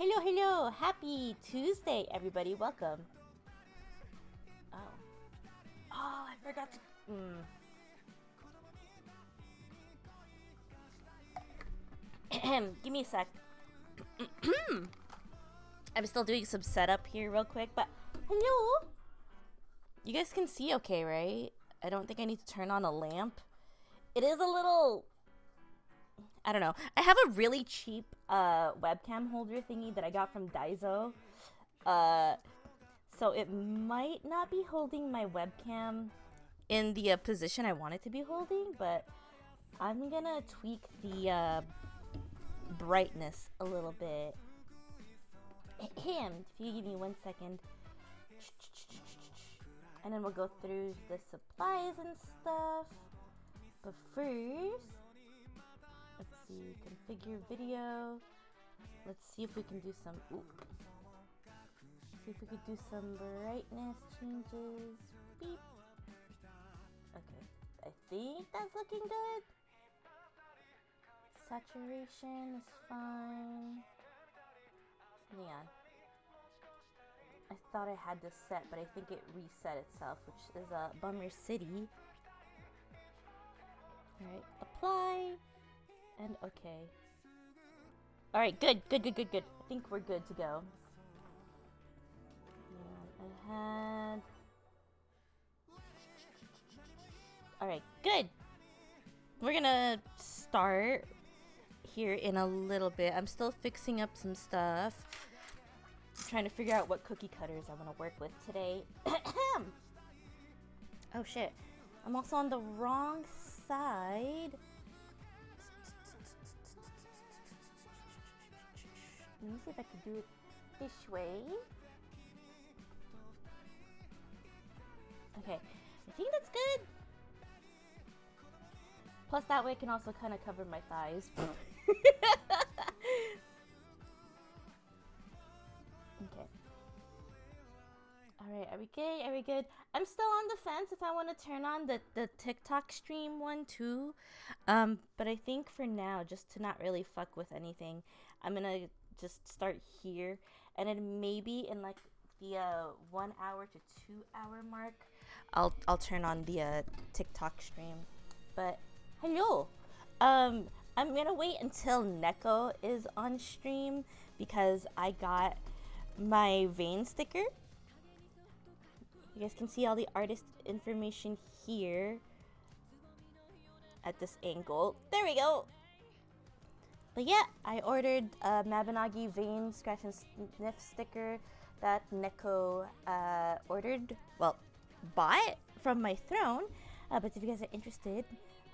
Hello. Happy Tuesday, everybody. Welcome. Oh. Oh, I forgot to... Give me a sec. I'm still doing some setup here real quick, but... Hello? You guys can see okay, right? I don't think I need to turn on a lamp. It is a little... I don't know. I have a really cheap webcam holder thingy that I got from Daiso. So it might not be holding my webcam in the position I want it to be holding, but I'm gonna tweak the brightness a little bit. If you give me 1 second. And then we'll go through the supplies and stuff. But first, let's see, configure video. Let's see if we can do some, see if we could do some brightness changes. Beep. Okay, I think that's looking good. Saturation is fine. Hang on. I thought I had this set, but I think it reset itself, which is a bummer city. Alright, apply. And okay. Alright, good. I think we're good to go. And I had... Alright, good. We're gonna start here in a little bit. I'm still fixing up some stuff. Trying to figure out what cookie cutters I want to work with today. Oh shit. I'm also on the wrong side. Let me see if I can do it this way. Okay, I think that's good. Plus that way I can also kind of cover my thighs. Okay. Alright, are we good? I'm still on the fence if I want to turn on the TikTok stream one too. But I think for now, just to not really fuck with anything, I'm gonna just start here. And then maybe in like the 1 hour to 2 hour mark, I'll turn on the TikTok stream. But hello. I'm gonna wait until Neko is on stream because I got my vein sticker. You guys can see all the artist information here at this angle. There we go. But yeah, I ordered a Mabinogi vein scratch and sniff sticker that Neko bought from my throne. But if you guys are interested,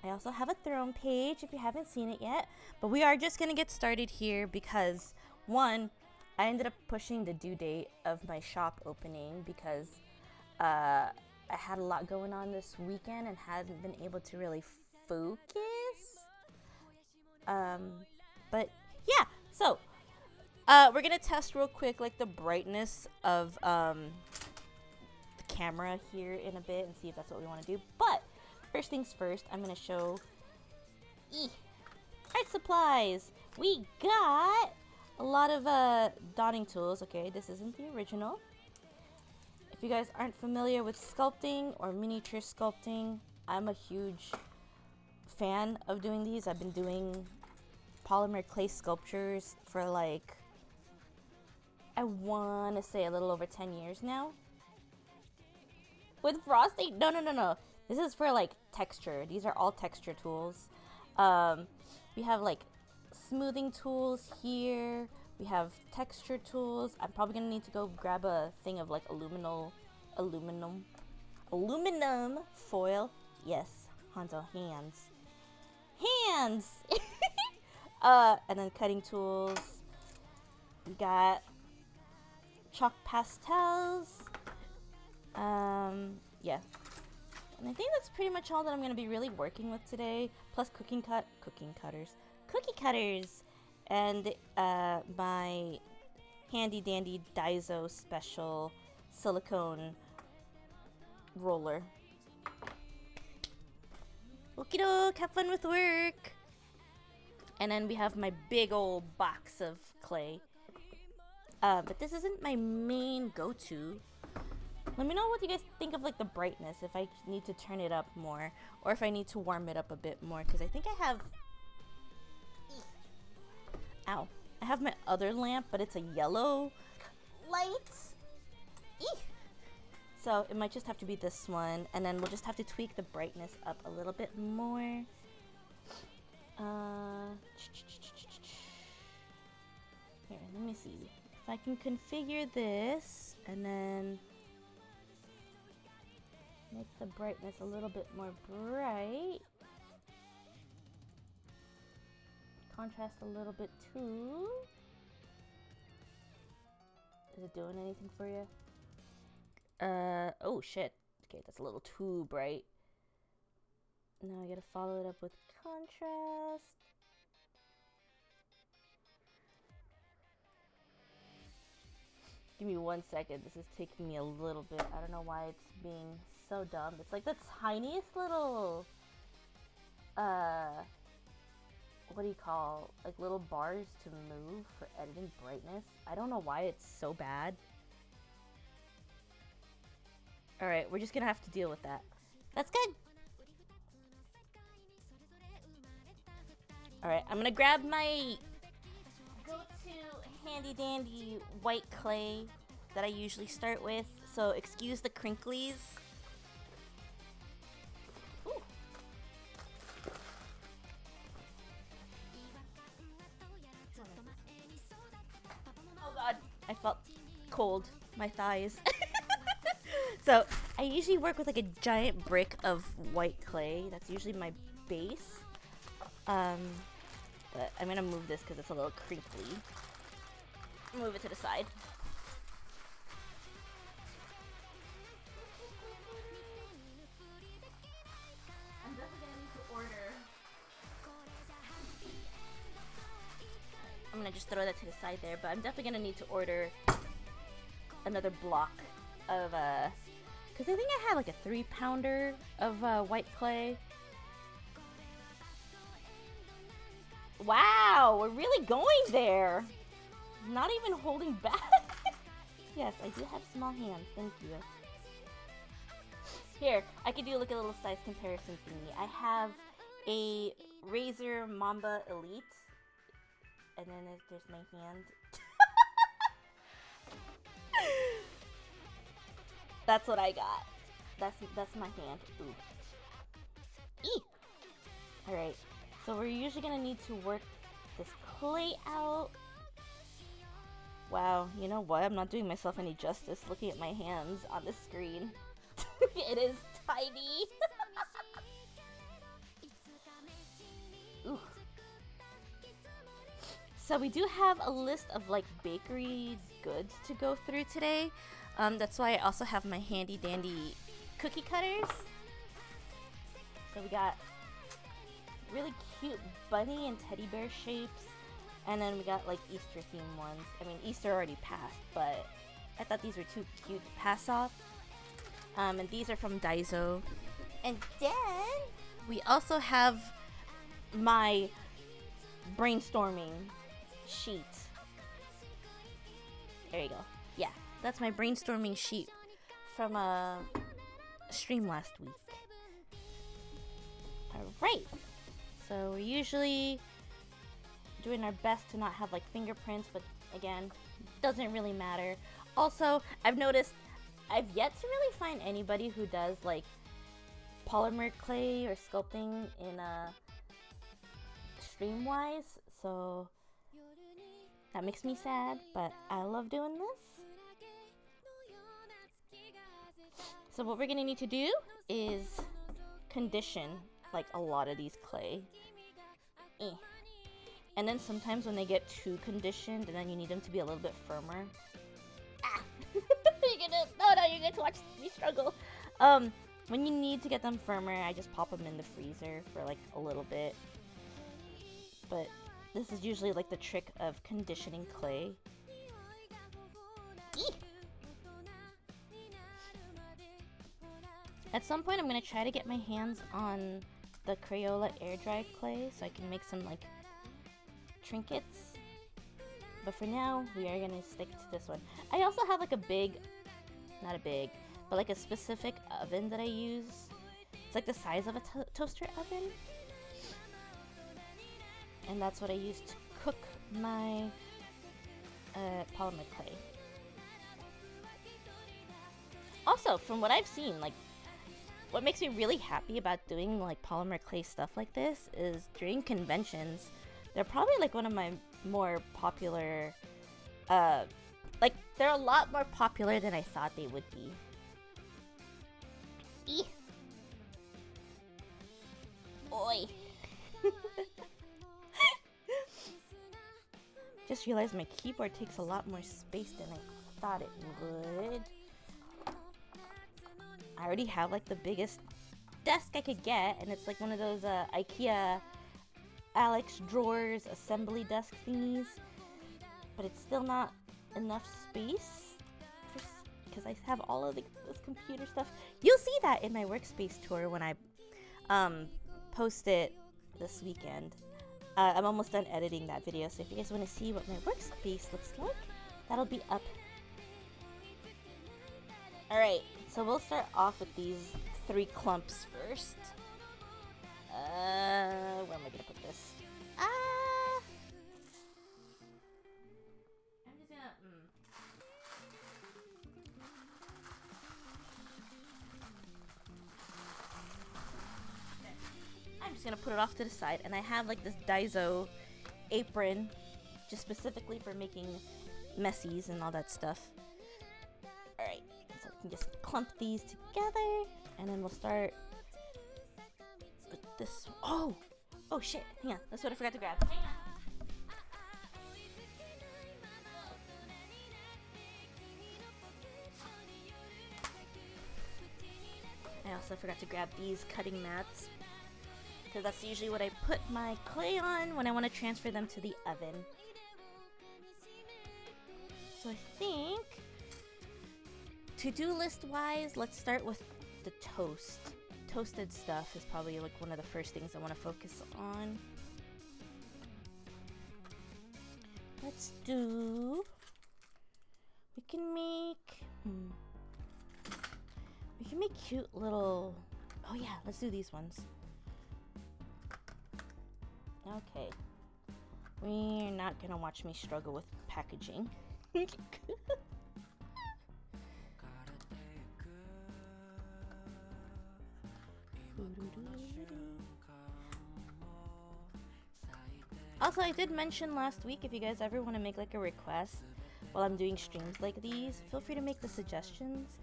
I also have a throne page if you haven't seen it yet. But we are just gonna get started here because one, I ended up pushing the due date of my shop opening because I had a lot going on this weekend and hadn't been able to really focus. But yeah, so we're gonna test real quick like the brightness of the camera here in a bit and see if that's what we want to do. But first things first, I'm gonna show art supplies. We got a lot of dotting tools. Okay, this isn't the original. If you guys aren't familiar with sculpting or miniature sculpting, I'm a huge fan of doing these. I've been doing polymer clay sculptures for like, I want to say a little over 10 years now. With frosting? No. This is for like texture. These are all texture tools. We have like smoothing tools here. We have texture tools. I'm probably gonna need to go grab a thing of like aluminum foil. Yes, Hanzo, hands. And then cutting tools. We got chalk pastels. Yeah. And I think that's pretty much all that I'm gonna be really working with today. Plus cookie cutters, and my handy dandy Daiso special silicone roller. Okie doke, have fun with work. And then we have my big old box of clay. But this isn't my main go-to. Let me know what you guys think of like the brightness, if I need to turn it up more or if I need to warm it up a bit more, because I think I have ow, I have my other lamp, but it's a yellow light. Eek. So it might just have to be this one, and then we'll just have to tweak the brightness up a little bit more. Here, let me see if I can configure this and then make the brightness a little bit more bright. Contrast a little bit too. Is it doing anything for you? Oh shit. Okay, that's a little too bright. Now I gotta follow it up with contrast. Give me 1 second. This is taking me a little bit. I don't know why it's being so dumb. It's like the tiniest little, what do you call, like little bars to move for editing brightness. I don't know why it's so bad. Alright, we're just gonna have to deal with that. That's good. Alright, I'm gonna grab my go-to handy dandy white clay that I usually start with. So excuse the crinklies. Ooh. Oh god, I felt cold. My thighs. So I usually work with like a giant brick of white clay. That's usually my base. But I'm gonna move this because it's a little crinkly. Move it to the side. I'm definitely gonna need to order. I'm gonna just throw that to the side there, but I'm definitely gonna need to order another block of because I think I had like a 3-pounder of white clay. Wow, we're really going there. Not even holding back. Yes, I do have small hands. Thank you. Here, I could do like a little size comparison thingy. I have a Razer Mamba Elite, and then there's my hand. That's what I got. That's my hand. Ooh. Eee. All right. So we're usually gonna need to work this clay out. Wow, you know what? I'm not doing myself any justice looking at my hands on the screen. It is tiny. Ooh. So we do have a list of like bakery goods to go through today. That's why I also have my handy dandy cookie cutters. So we got really cute bunny and teddy bear shapes, and then we got like Easter themed ones. I mean, Easter already passed, but I thought these were too cute to pass off. And these are from Daiso. And then we also have my brainstorming sheet. There you go. Yeah, that's my brainstorming sheet from a stream last week. Alright. So we're usually doing our best to not have like fingerprints, but again, doesn't really matter. Also, I've noticed I've yet to really find anybody who does like polymer clay or sculpting in stream wise, so that makes me sad, but I love doing this. So what we're gonna need to do is condition like a lot of these clay. And then sometimes when they get too conditioned, and then you need them to be a little bit firmer. Ah! You're gonna watch me struggle. When you need to get them firmer, I just pop them in the freezer for like a little bit. But this is usually like the trick of conditioning clay. Eek! At some point, I'm gonna try to get my hands on the Crayola air dry clay so I can make some like trinkets. But for now, we are gonna stick to this one. I also have like a big, not a big, but like a specific oven that I use. It's like the size of a toaster oven. And that's what I use to cook my polymer clay. Also, from what I've seen, like, what makes me really happy about doing like polymer clay stuff like this is during conventions, they're probably like one of my more popular, like they're a lot more popular than I thought they would be. Eeh. Oi. Just realized my keyboard takes a lot more space than I thought it would. I already have like the biggest desk I could get, and it's like one of those IKEA Alex drawers assembly desk thingies, but it's still not enough space because I have all of this computer stuff. You'll see that in my workspace tour when I post it this weekend. I'm almost done editing that video, so if you guys want to see what my workspace looks like, that'll be up. Alright, so we'll start off with these 3 clumps first. Where am I gonna put this? I'm just gonna, I'm just gonna put it off to the side, and I have like this Daiso apron just specifically for making messies and all that stuff. Alright, so we can just clump these together, and then we'll start with this. Oh shit, hang on, that's what I forgot to grab. Hang on. I also forgot to grab these cutting mats, because that's usually what I put my clay on when I want to transfer them to the oven. So I think, to-do list wise, let's start with the toast. Toasted stuff is probably like one of the first things I want to focus on. Let's do, we can make cute little, oh yeah, let's do these ones. Okay, we're not gonna watch me struggle with packaging. Also, I did mention last week, if you guys ever want to make like a request while I'm doing streams like these, feel free to make the suggestions.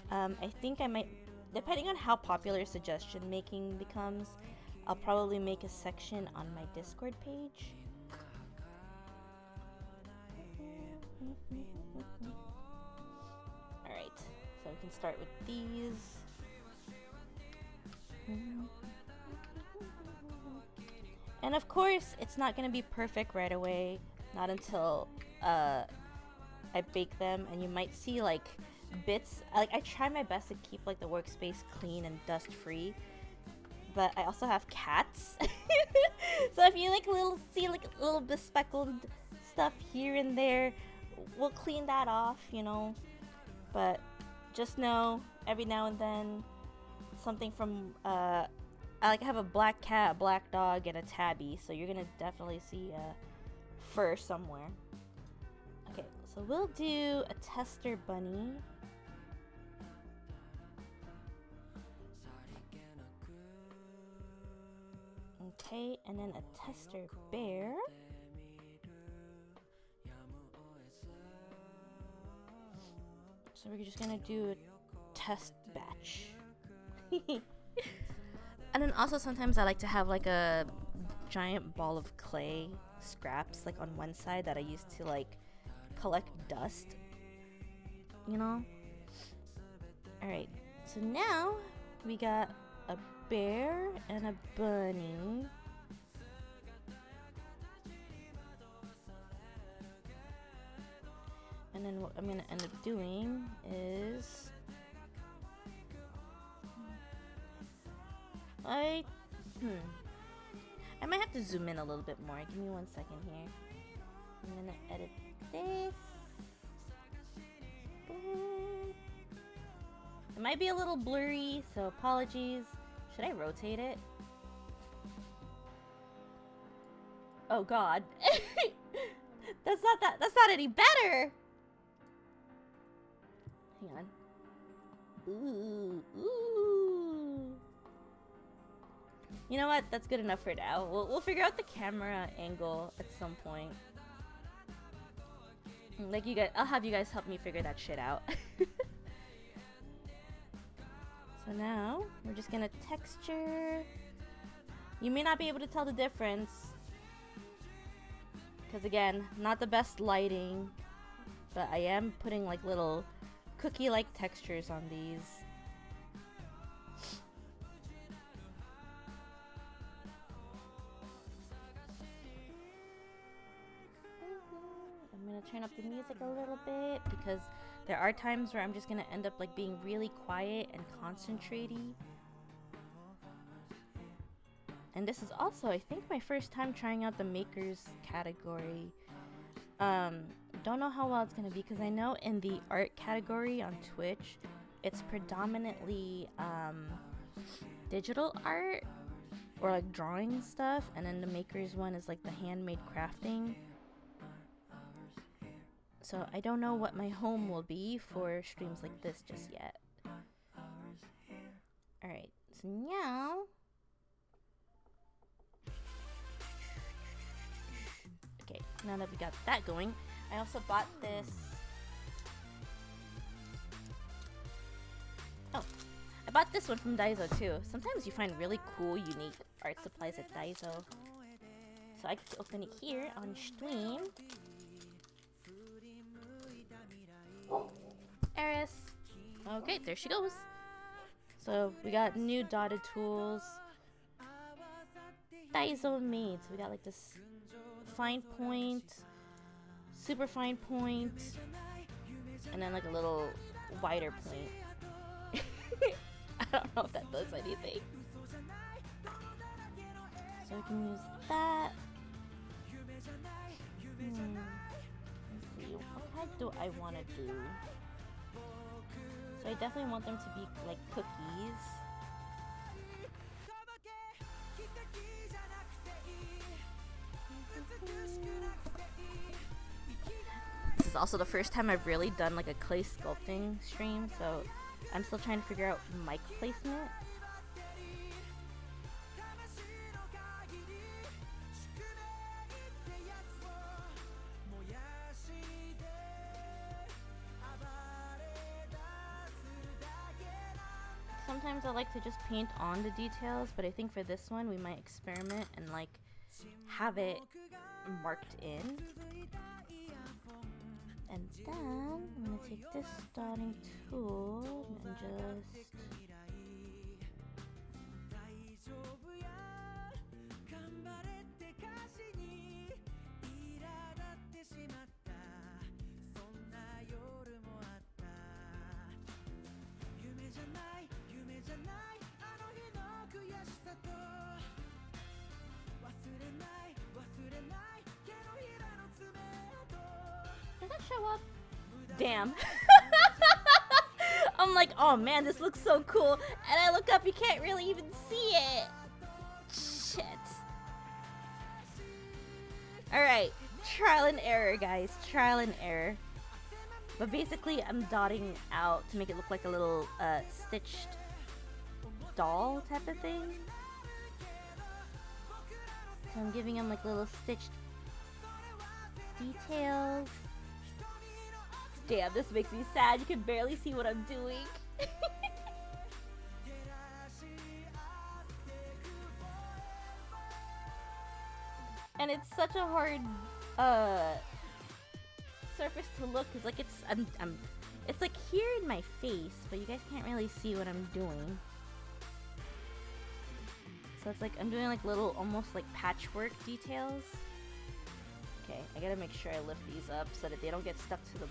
I think I might, depending on how popular suggestion making becomes, I'll probably make a section on my Discord page. Alright, so we can start with these. And of course, it's not going to be perfect right away, not until I bake them, and you might see like bits. Like, I try my best to keep like the workspace clean and dust free, but I also have cats. So if you like see like little bespeckled stuff here and there, we'll clean that off, you know. But just know, every now and then, something from I have a black cat, a black dog, and a tabby, so you're gonna definitely see fur somewhere. Okay, so we'll do a tester bunny. Okay, and then a tester bear. So we're just gonna do a test batch. And then also sometimes I like to have like a giant ball of clay scraps like on one side that I use to like collect dust, you know. Alright, so now we got a bear and a bunny. And then what I'm gonna end up doing is I might have to zoom in a little bit more. Give me 1 second here. I'm gonna edit this. Boom. It might be a little blurry, so apologies. Should I rotate it? Oh god. That's not any better. Hang on. Ooh. You know what? That's good enough for now. We'll figure out the camera angle at some point. Like you guys, I'll have you guys help me figure that shit out. So now we're just gonna texture. You may not be able to tell the difference because again, not the best lighting, but I am putting like little cookie-like textures on these. I'm gonna turn up the music a little bit because there are times where I'm just gonna end up like being really quiet and concentrating. And this is also, I think, my first time trying out the makers category. Don't know how well it's gonna be because I know in the art category on Twitch, it's predominantly digital art or like drawing stuff, and then the makers one is like the handmade crafting. So I don't know what my home will be for streams like this just yet. Alright, so now okay, now that we got that going, I also bought this. Oh, I bought this one from Daiso too. Sometimes you find really cool, unique art supplies at Daiso. So I can open it here on stream. Eris. Okay, there she goes. So we got new dotted tools. Daiso made. So we got like this fine point, super fine point, and then like a little wider point. I don't know if that does anything. So we can use that. Let's see, what kind do I want to do? So I definitely want them to be like cookies. This is also the first time I've really done like a clay sculpting stream, so I'm still trying to figure out mic placement. Sometimes I like to just paint on the details, but I think for this one we might experiment and like have it marked in. And then I'm gonna take this dotting tool and just Does that show up? Damn. I'm like, oh man, this looks so cool. And I look up, you can't really even see it. Shit. Alright, trial and error, guys. Trial and error. But basically, I'm dotting out to make it look like a little stitched doll type of thing. So I'm giving them like little stitched details. Damn, this makes me sad. You can barely see what I'm doing. And it's such a hard surface to look, cause like it's like here in my face, but you guys can't really see what I'm doing. So it's like I'm doing like little almost like patchwork details. Okay, I gotta make sure I lift these up so that they don't get stuck to the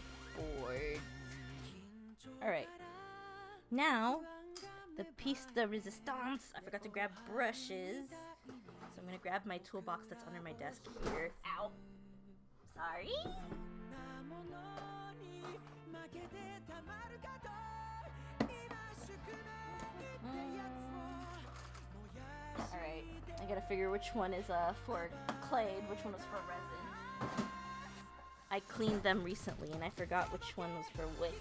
board. Alright. Now, the piece de resistance. I forgot to grab brushes. So I'm gonna grab my toolbox that's under my desk here. Ow! Sorry. Alright, I gotta figure which one is for clay and which one was for resin. I cleaned them recently and I forgot which one was for which.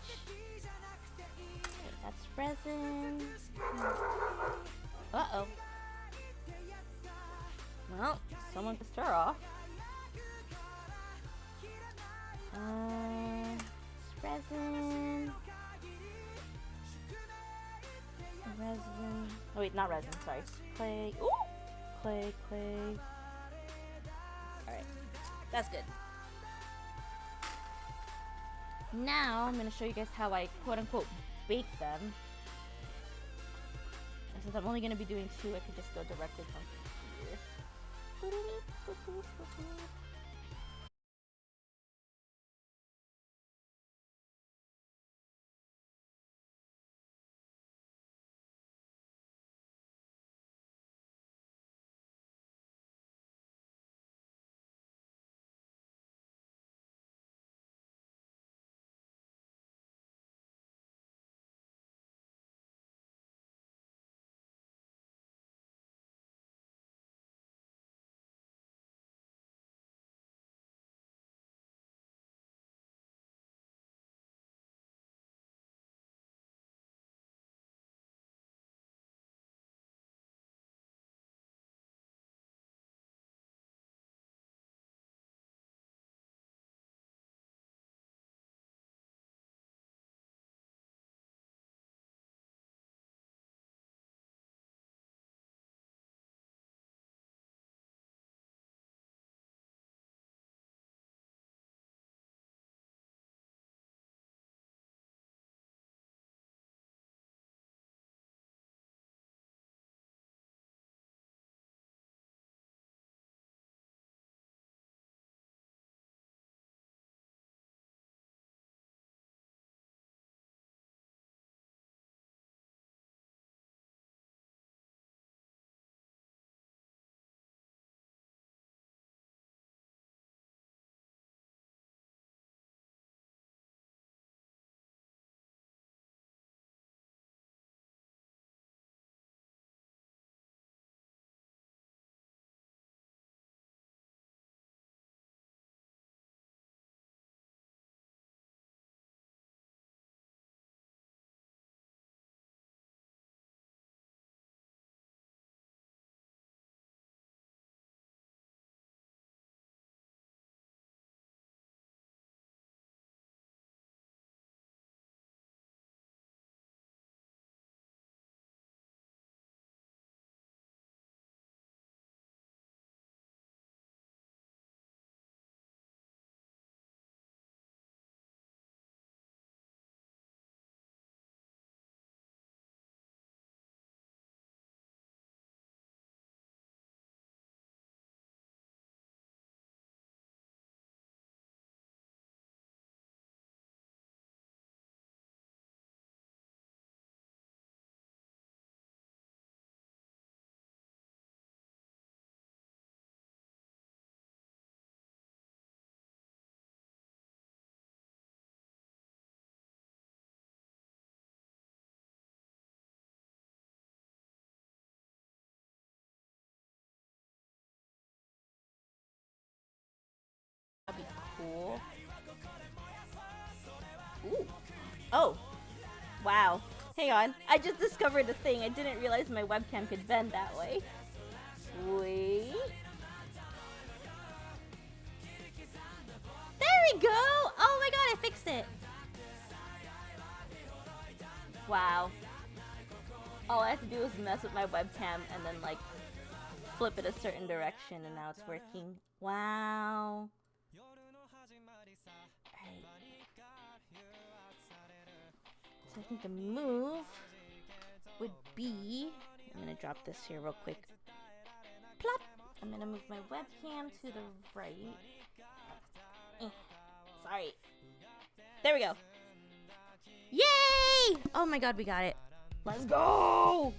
Okay, that's resin. Uh-oh. Well, someone pissed her off. It's resin. Resin. Oh wait, not resin, sorry. Clay. Ooh! Clay. Alright. That's good. Now, I'm going to show you guys how I quote-unquote bake them. And since I'm only going to be doing 2, I could just go directly from here. That'd be cool. Ooh. Oh. Wow. Hang on. I just discovered a thing. I didn't realize my webcam could bend that way. Wait. There we go! Oh my god, I fixed it. Wow. All I have to do is mess with my webcam and then like flip it a certain direction and now it's working. Wow. Right. So I think the move would be, I'm gonna drop this here real quick. Plop! I'm gonna move my webcam to the right. Sorry. There we go. Yay! Oh my god, we got it. Let's go!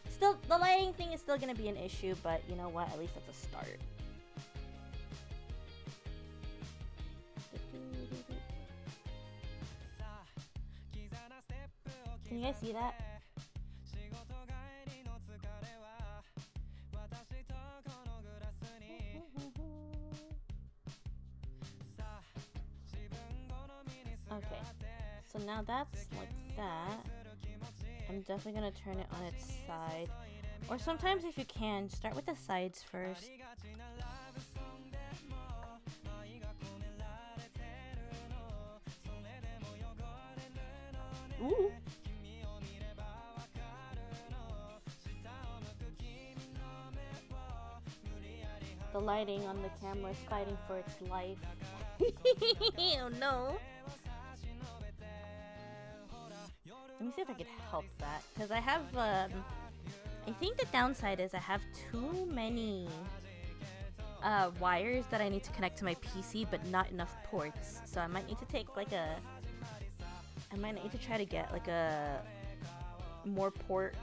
Still, the lighting thing is still gonna be an issue, but you know what? At least that's a start. Can you guys see that? Okay, so now that's like that. I'm definitely gonna turn it on its side. Or sometimes if you can, start with the sides first. Ooh! The lighting on the camera is fighting for its life. Oh no! Let me see if I could help that. Because I have, I think the downside is I have too many wires that I need to connect to my PC, but not enough ports. So I might need to take like I might need to try to get like a more port,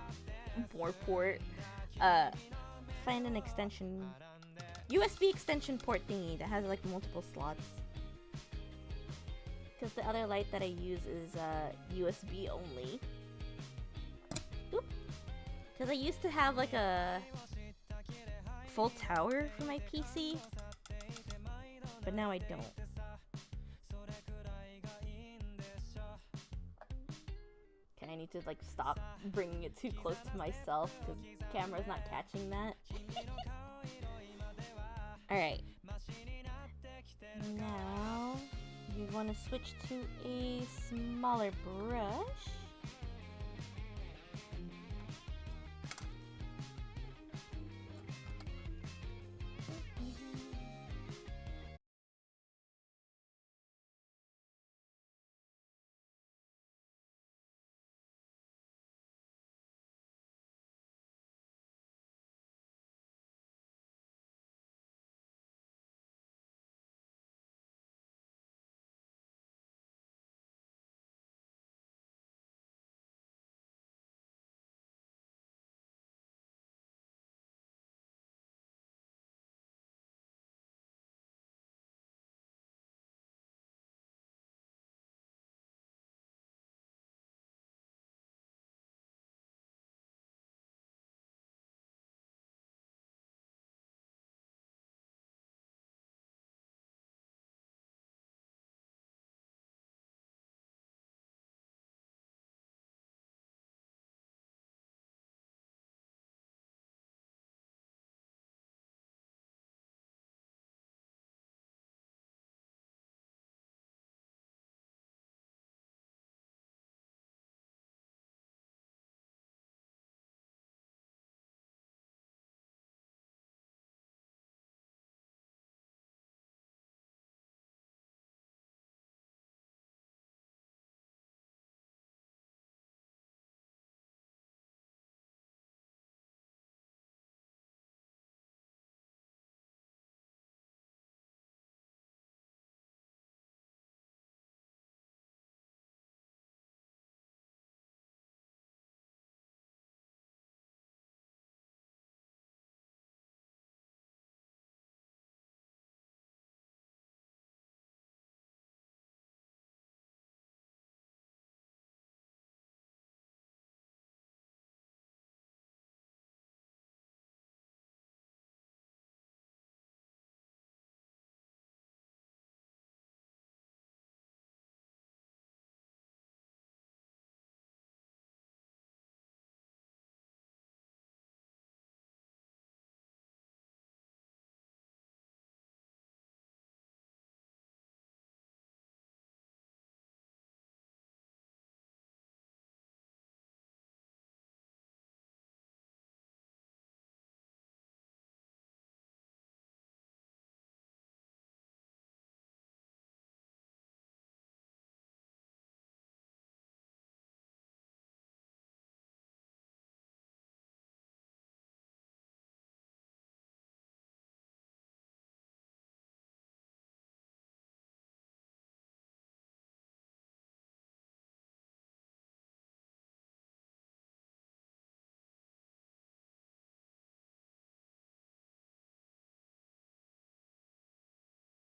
find an extension, USB extension port thingy that has like multiple slots. Because the other light that I use is USB only. Because I used to have like a full tower for my PC, but now I don't. Okay, I need to like stop bringing it too close to myself because the camera's not catching that. Alright. Now you want to switch to a smaller brush.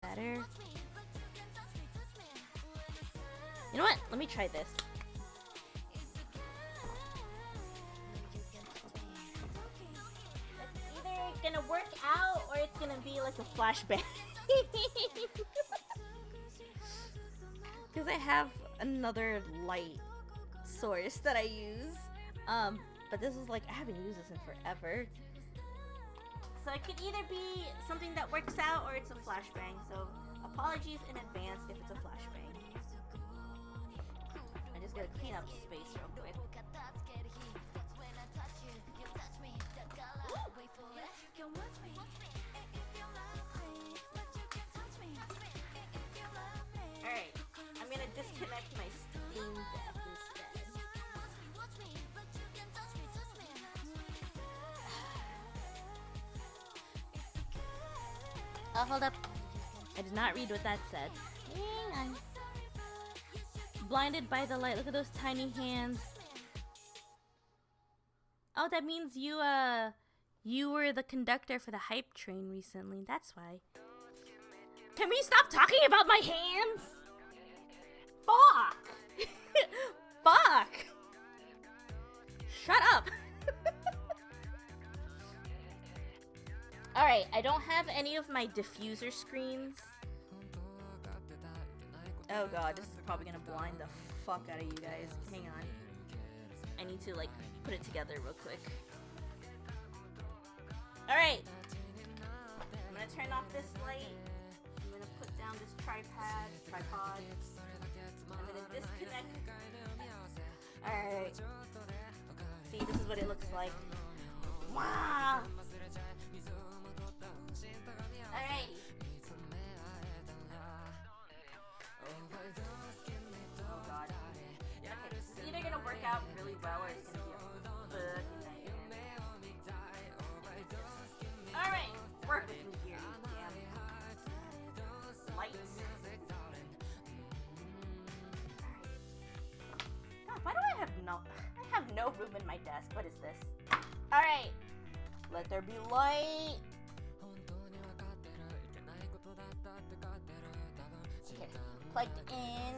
Better. You know what? Let me try this. gonna work out or it's gonna be like a flashbang. Because I have another light source that I use. But this is like, I haven't used this in forever. So it could either be something that works out or it's a flashbang. So apologies in advance if it's a flashbang. I just gotta clean up space real quick. Alright, I'm gonna disconnect my Steam Deck instead. Oh, hold up. I did not read what that said. Hang on. Blinded by the light. Look at those tiny hands. Oh, that means you were the conductor for the hype train recently. That's why. Can we stop talking about my hands? Fuck! Fuck! Shut up! Alright, I don't have any of my diffuser screens. Oh god, this is probably gonna blind the fuck out of you guys. Hang on. I need to, like, put it together real quick. Alright. I'm gonna turn off this light. I'm gonna put down this tripod. I'm gonna disconnect. Alright. See, this is what it looks like. Wow! Alright. Oh god. Okay, it's either gonna work out really well or it's gonna be a fucking nightmare. Alright, work with me here, you damn lights. God, why do I have no room in my desk? What is this? Alright, let there be light. Okay, plugged in.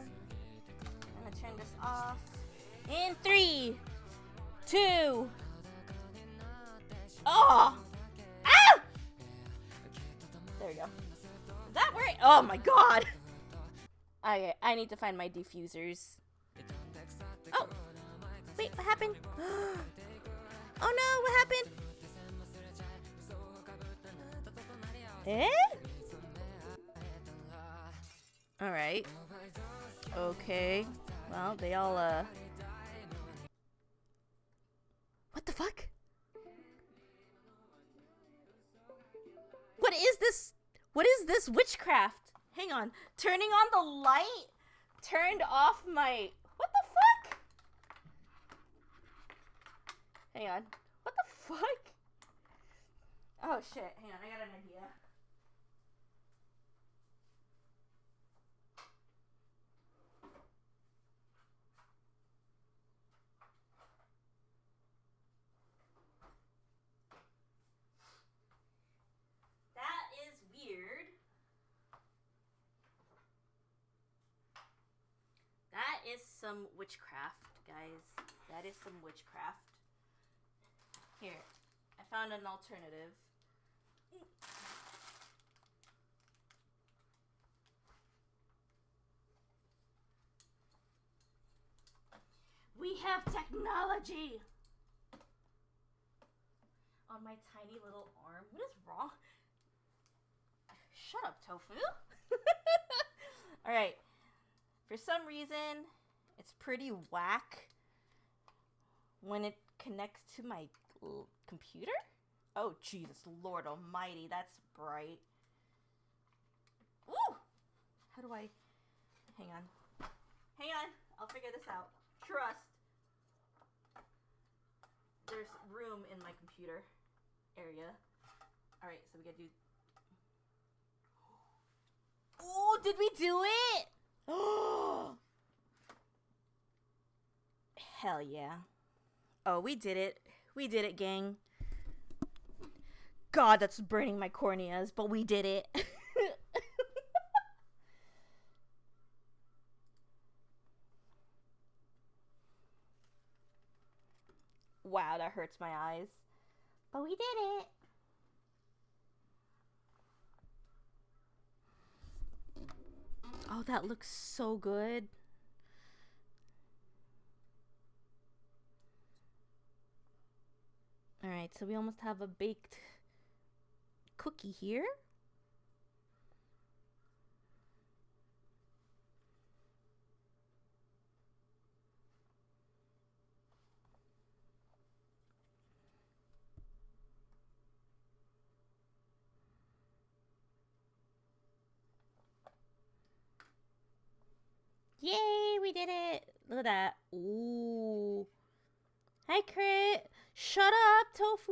I'm gonna turn this off. In 3, 2. Oh! Ah! There we go. Is that where? Oh my god! Okay, I need to find my diffusers. Oh! Wait, what happened? Oh no, what happened? Eh? Alright. Okay. Well, they all, What the fuck? What is this? What is this witchcraft? Hang on. Turning on the light turned off my... What the fuck? Hang on. What the fuck? Oh shit. Hang on, I got an idea. That is weird. That is some witchcraft, guys. That is some witchcraft. Here, I found an alternative. We have technology! On my tiny little arm. What is wrong? Shut up, Tofu. Alright. For some reason, it's pretty whack when it connects to my computer? Oh, Jesus Lord almighty, that's bright. Ooh! How do I... Hang on. Hang on, I'll figure this out. Trust. There's room in my computer area. Alright, so we gotta do... Oh, did we do it? Oh! Hell yeah. Oh, we did it. We did it, gang. God, that's burning my corneas, but we did it. Wow, that hurts my eyes. But we did it. Oh, that looks so good. All right, so we almost have a baked cookie here. Yay, we did it. Look at that. Ooh. Hi, Crit. Shut up, Tofu.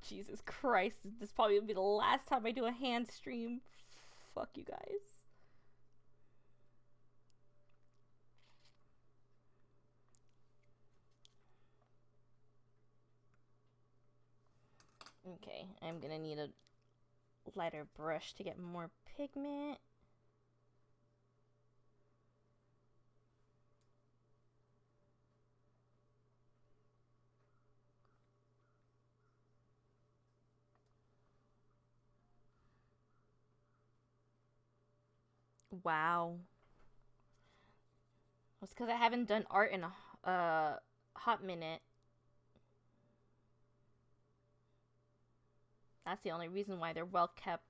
Jesus Christ. This probably will be the last time I do a hand stream. Fuck you guys. Okay, I'm gonna need a lighter brush to get more pigment. Wow. It's because I haven't done art in a hot minute. That's the only reason why they're well kept.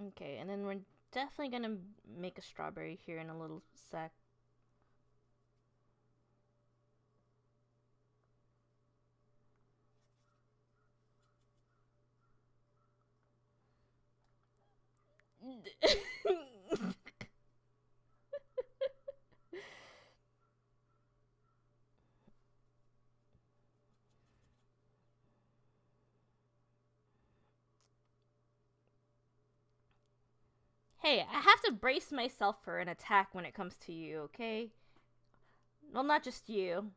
Okay, and then we're definitely gonna make a strawberry here in a little sec. Hey, I have to brace myself for an attack when it comes to you, okay? Well, not just you.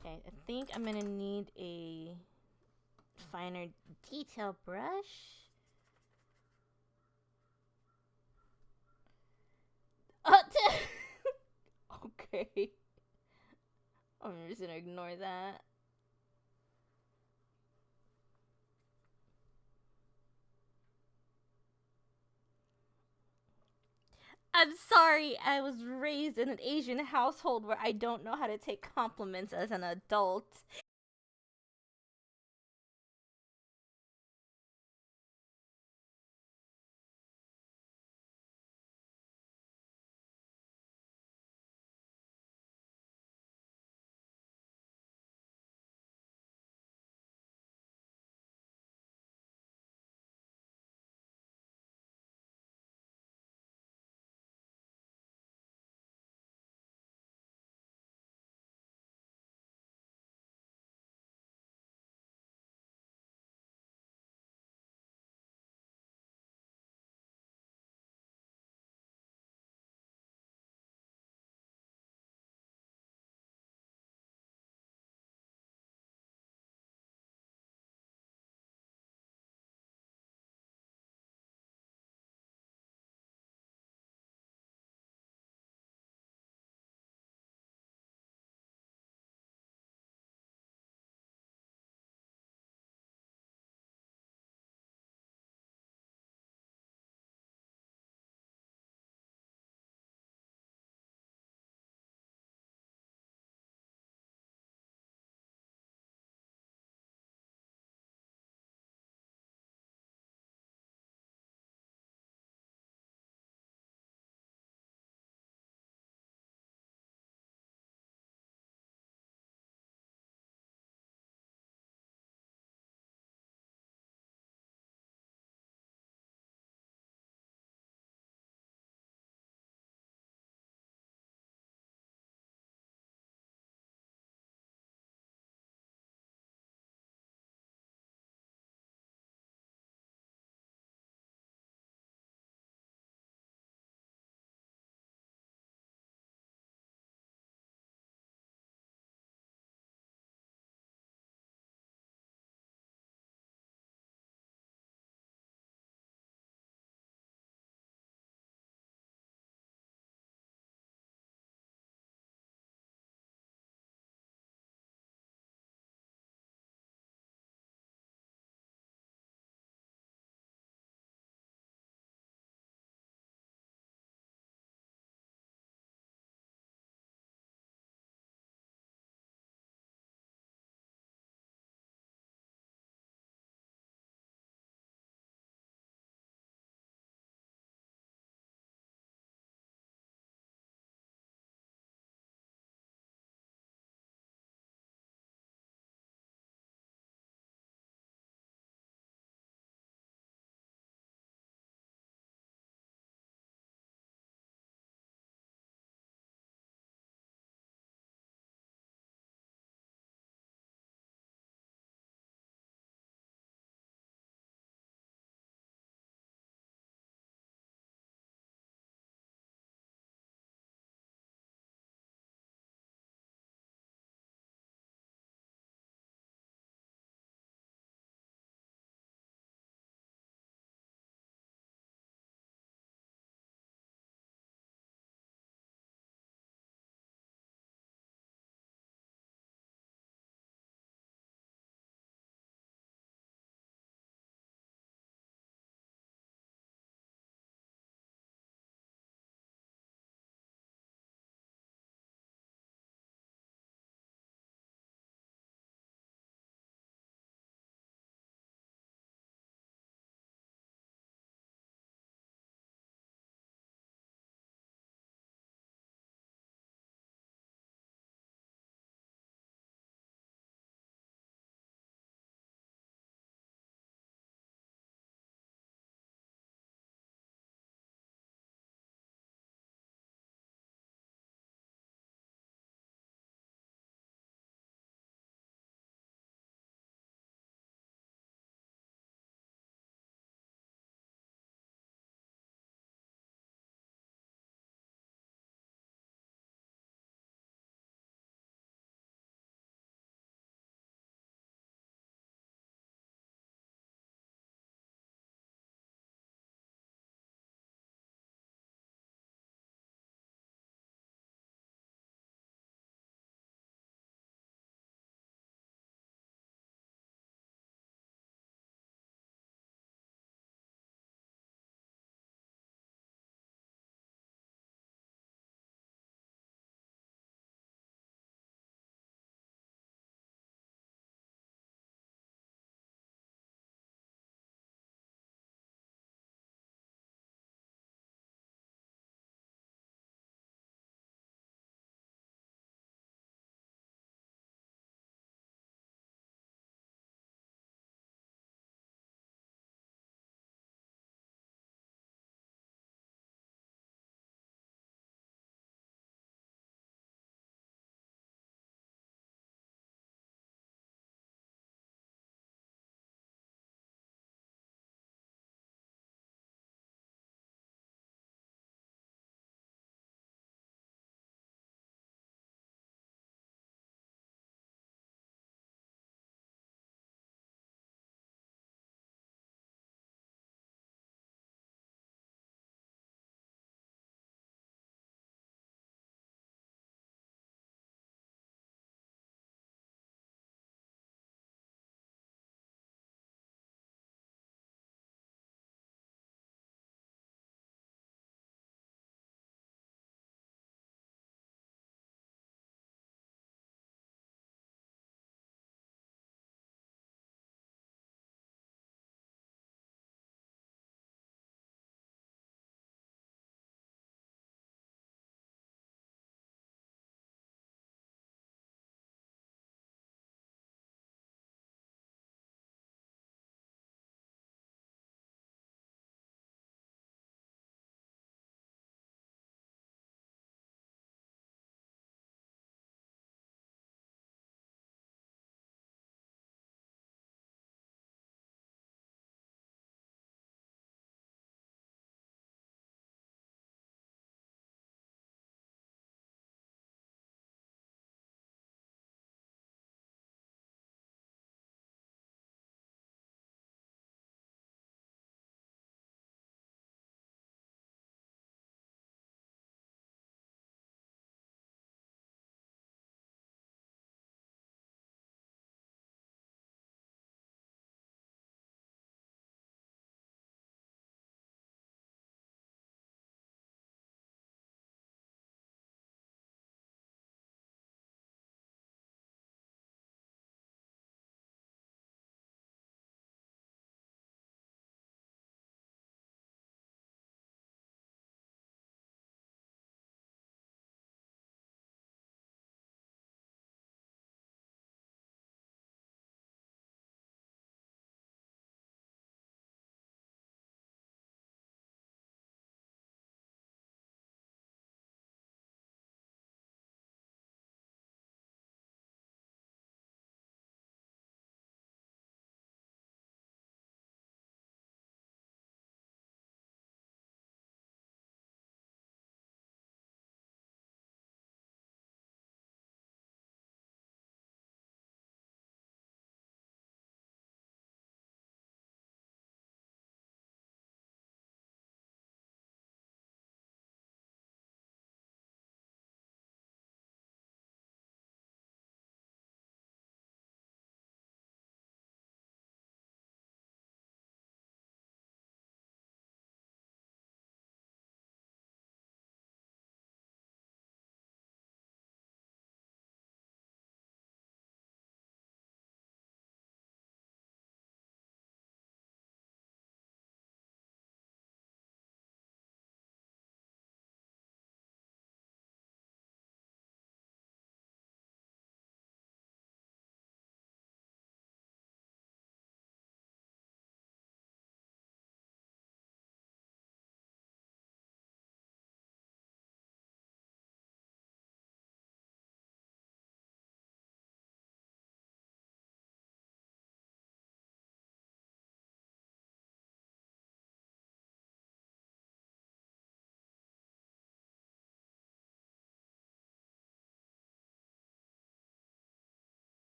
Okay, I think I'm gonna need a finer detail brush. Okay. I'm just gonna ignore that. I'm sorry, I was raised in an Asian household where I don't know how to take compliments as an adult.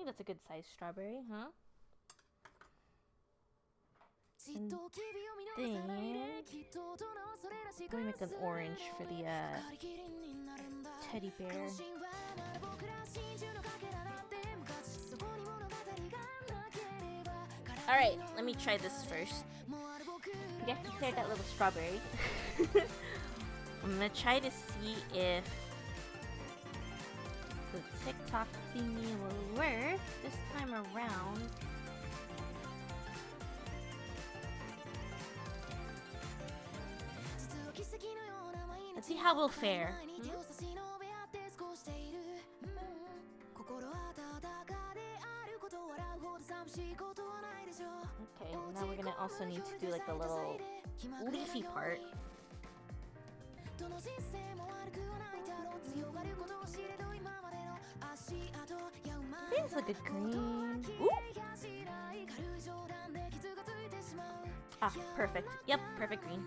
think that's a good size strawberry, huh? And then let me make an orange for the teddy bear. Alright, let me try this first. I guess to clear that little strawberry. I'm gonna try to see if the TikTok thingy will work this time around. Let's see how we'll fare. Okay, now we're gonna also need to do like the little leafy part. It's like a green. Ooh. Ah, perfect. Yep, perfect green.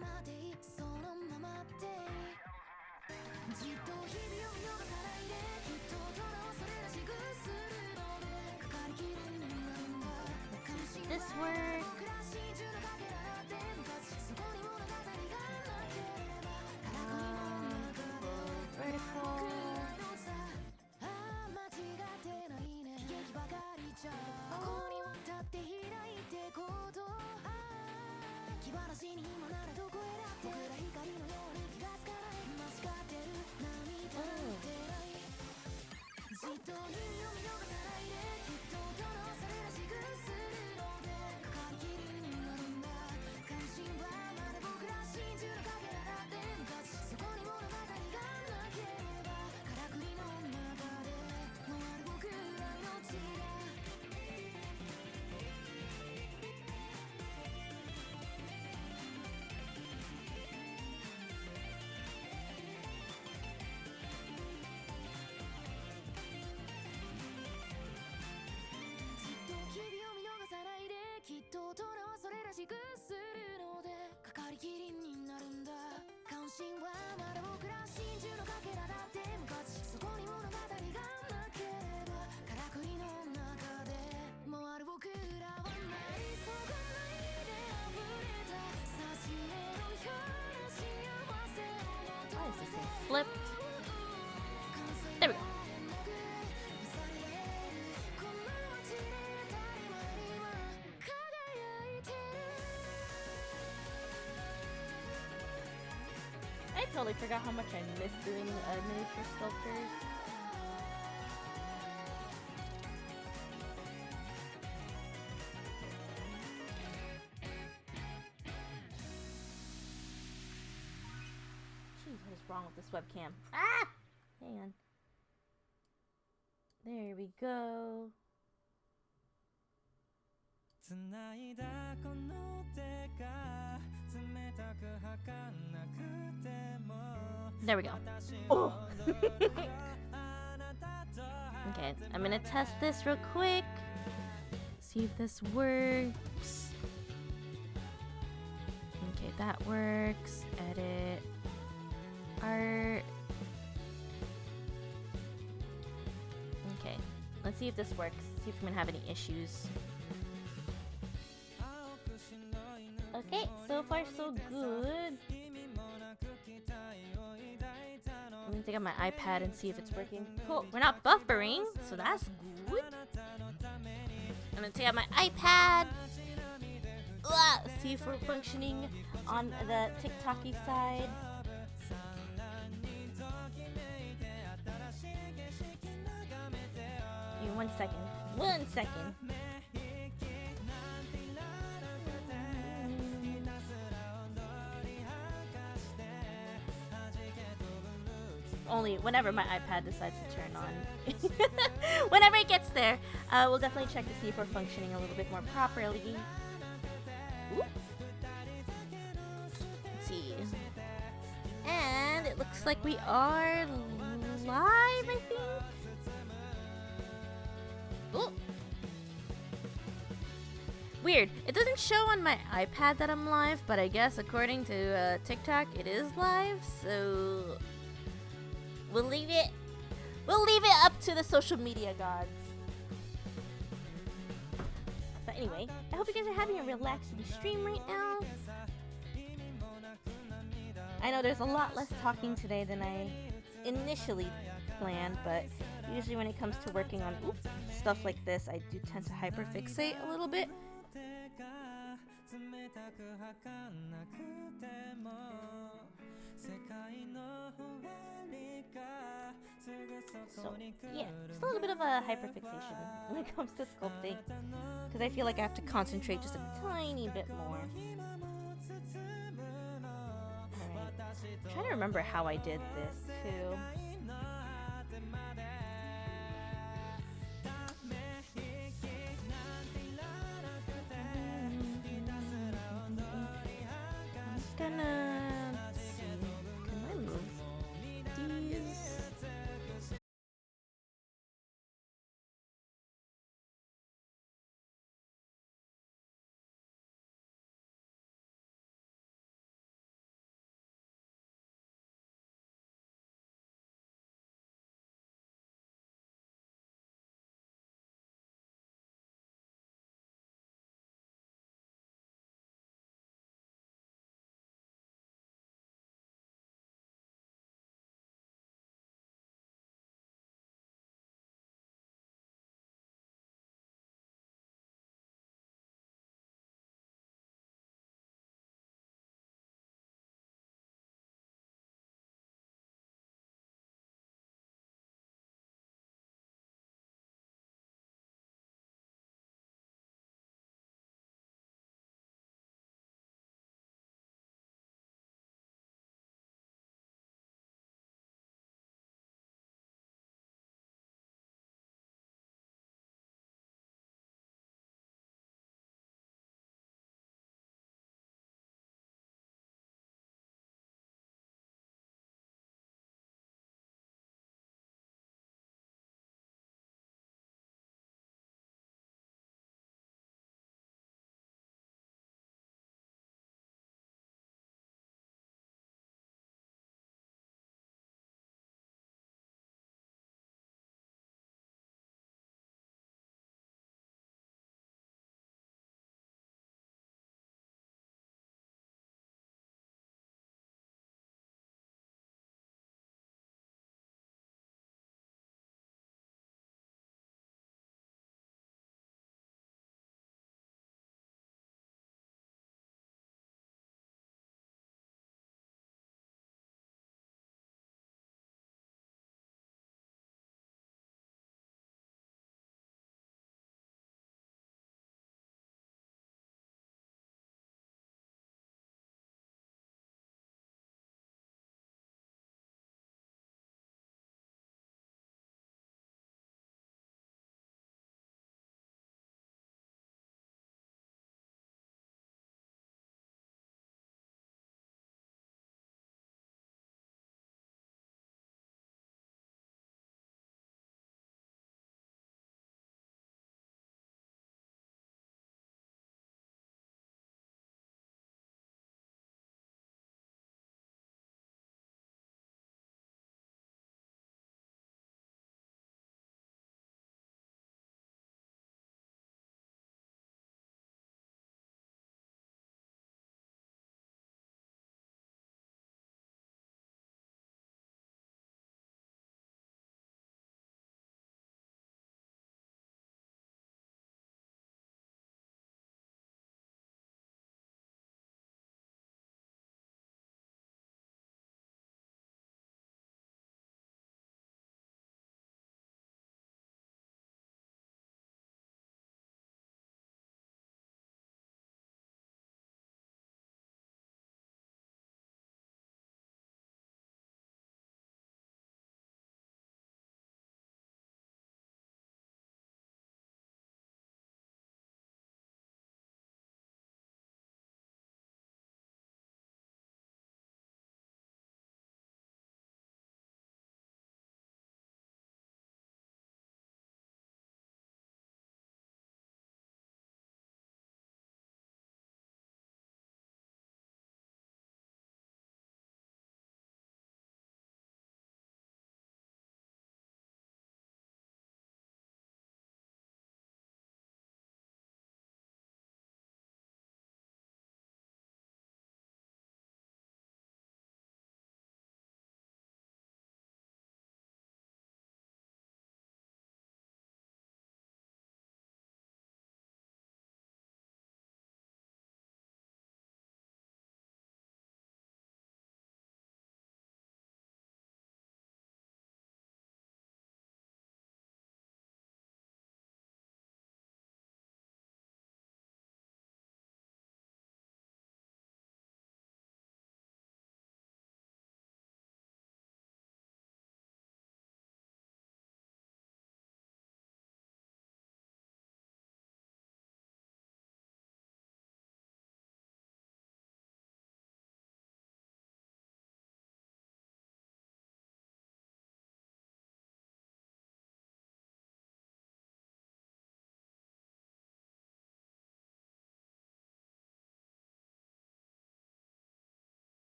This work. Vertical. Flipped. There we go. I totally forgot how much I miss doing miniature sculptures. Jeez, what is wrong with this webcam? Ah! Hang on. There we go. There we go. Oh. Okay, I'm gonna test this real quick. See if this works. Okay, that works. Edit. Art. Okay, let's see if this works. See if I'm gonna have any issues. Okay, so far so good. Let me take out my iPad and see if it's working. Cool, we're not buffering, so that's good. I'm gonna take out my iPad. See if we're functioning on the TikTok-y side. Give me 1 second. 1 second. Only whenever my iPad decides to turn on. Whenever it gets there, we'll definitely check to see if we're functioning a little bit more properly. Ooh. Let's see. And it looks like we are live, I think. Ooh. Weird. It doesn't show on my iPad that I'm live, but I guess according to TikTok, it is live. So we'll leave it up to the social media gods. So anyway, I hope you guys are having a relaxing stream right now. I know there's a lot less talking today than I initially planned, but usually when it comes to working on stuff like this, I do tend to hyperfixate a little bit. So yeah, just a little bit of a hyperfixation when it comes to sculpting, because I feel like I have to concentrate just a tiny bit more. Alright, I'm trying to remember how I did this too. I'm gonna see. Can I move these?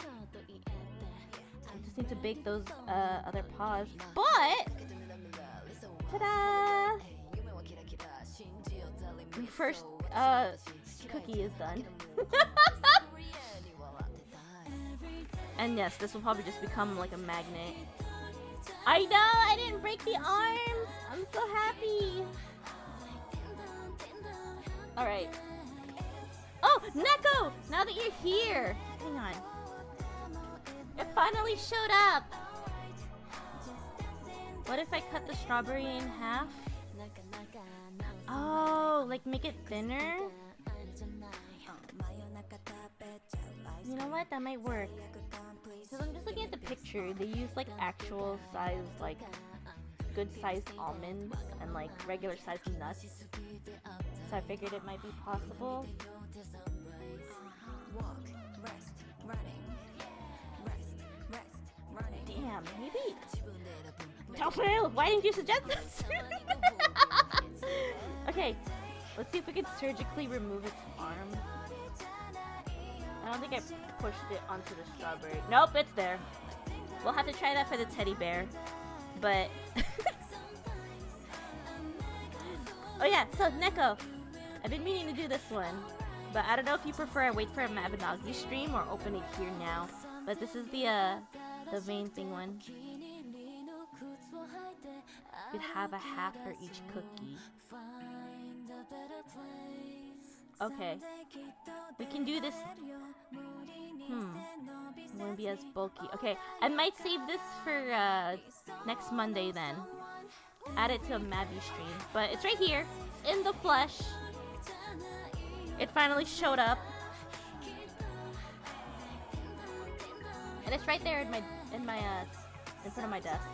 I just need to bake those other paws. But ta-da! The first cookie is done. And yes, this will probably just become like a magnet. I know, I didn't break the arms. I'm so happy. Alright. Oh, Neko! Now that you're here. Hang on. It finally showed up. What if I cut the strawberry in half? Oh, like make it thinner? You know what? That might work. Because I'm just looking at the picture. They use like actual size, like good sized almonds and like regular sized nuts. So I figured it might be possible. Damn, maybe. Tofu, why didn't you suggest this? Okay, let's see if we can surgically remove its arm. I don't think I pushed it onto the strawberry. Nope, it's there. We'll have to try that for the teddy bear. But oh yeah, so Neko, I've been meaning to do this one, but I don't know if you prefer I wait for a Mabinogi stream or open it here now. But this is the main thing one. You'd have a half for each cookie. Okay, we can do this. Won't be as bulky. Okay, I might save this for next Monday then. Add it to a Mabby stream, but it's right here in the flesh. It finally showed up, and it's right there in front of my desk.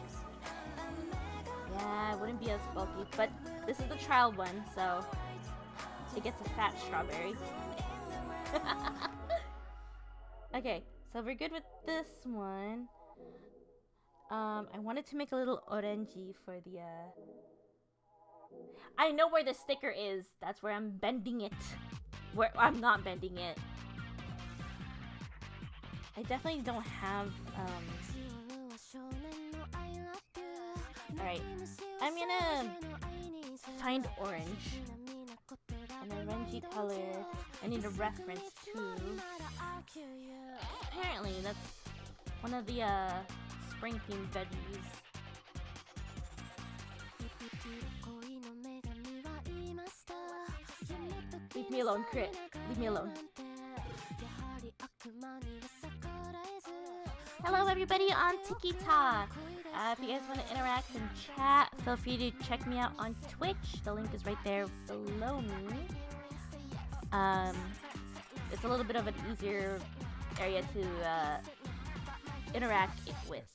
Yeah, it wouldn't be as bulky, but this is the trial one, so it gets a fat strawberry. Okay, so we're good with this one. I wanted to make a little orangey for the I know where the sticker is. That's where I'm bending it. Where I'm not bending it. I definitely don't have Alright, I'm gonna find orange. An orangey color. I need a reference too. Apparently, that's one of the spring themed veggies. Leave me alone, Crit. Leave me alone. Hello, everybody on TikTok. If you guys want to interact and chat, feel free to check me out on Twitch. The link is right there below me. It's a little bit of an easier area to interact with.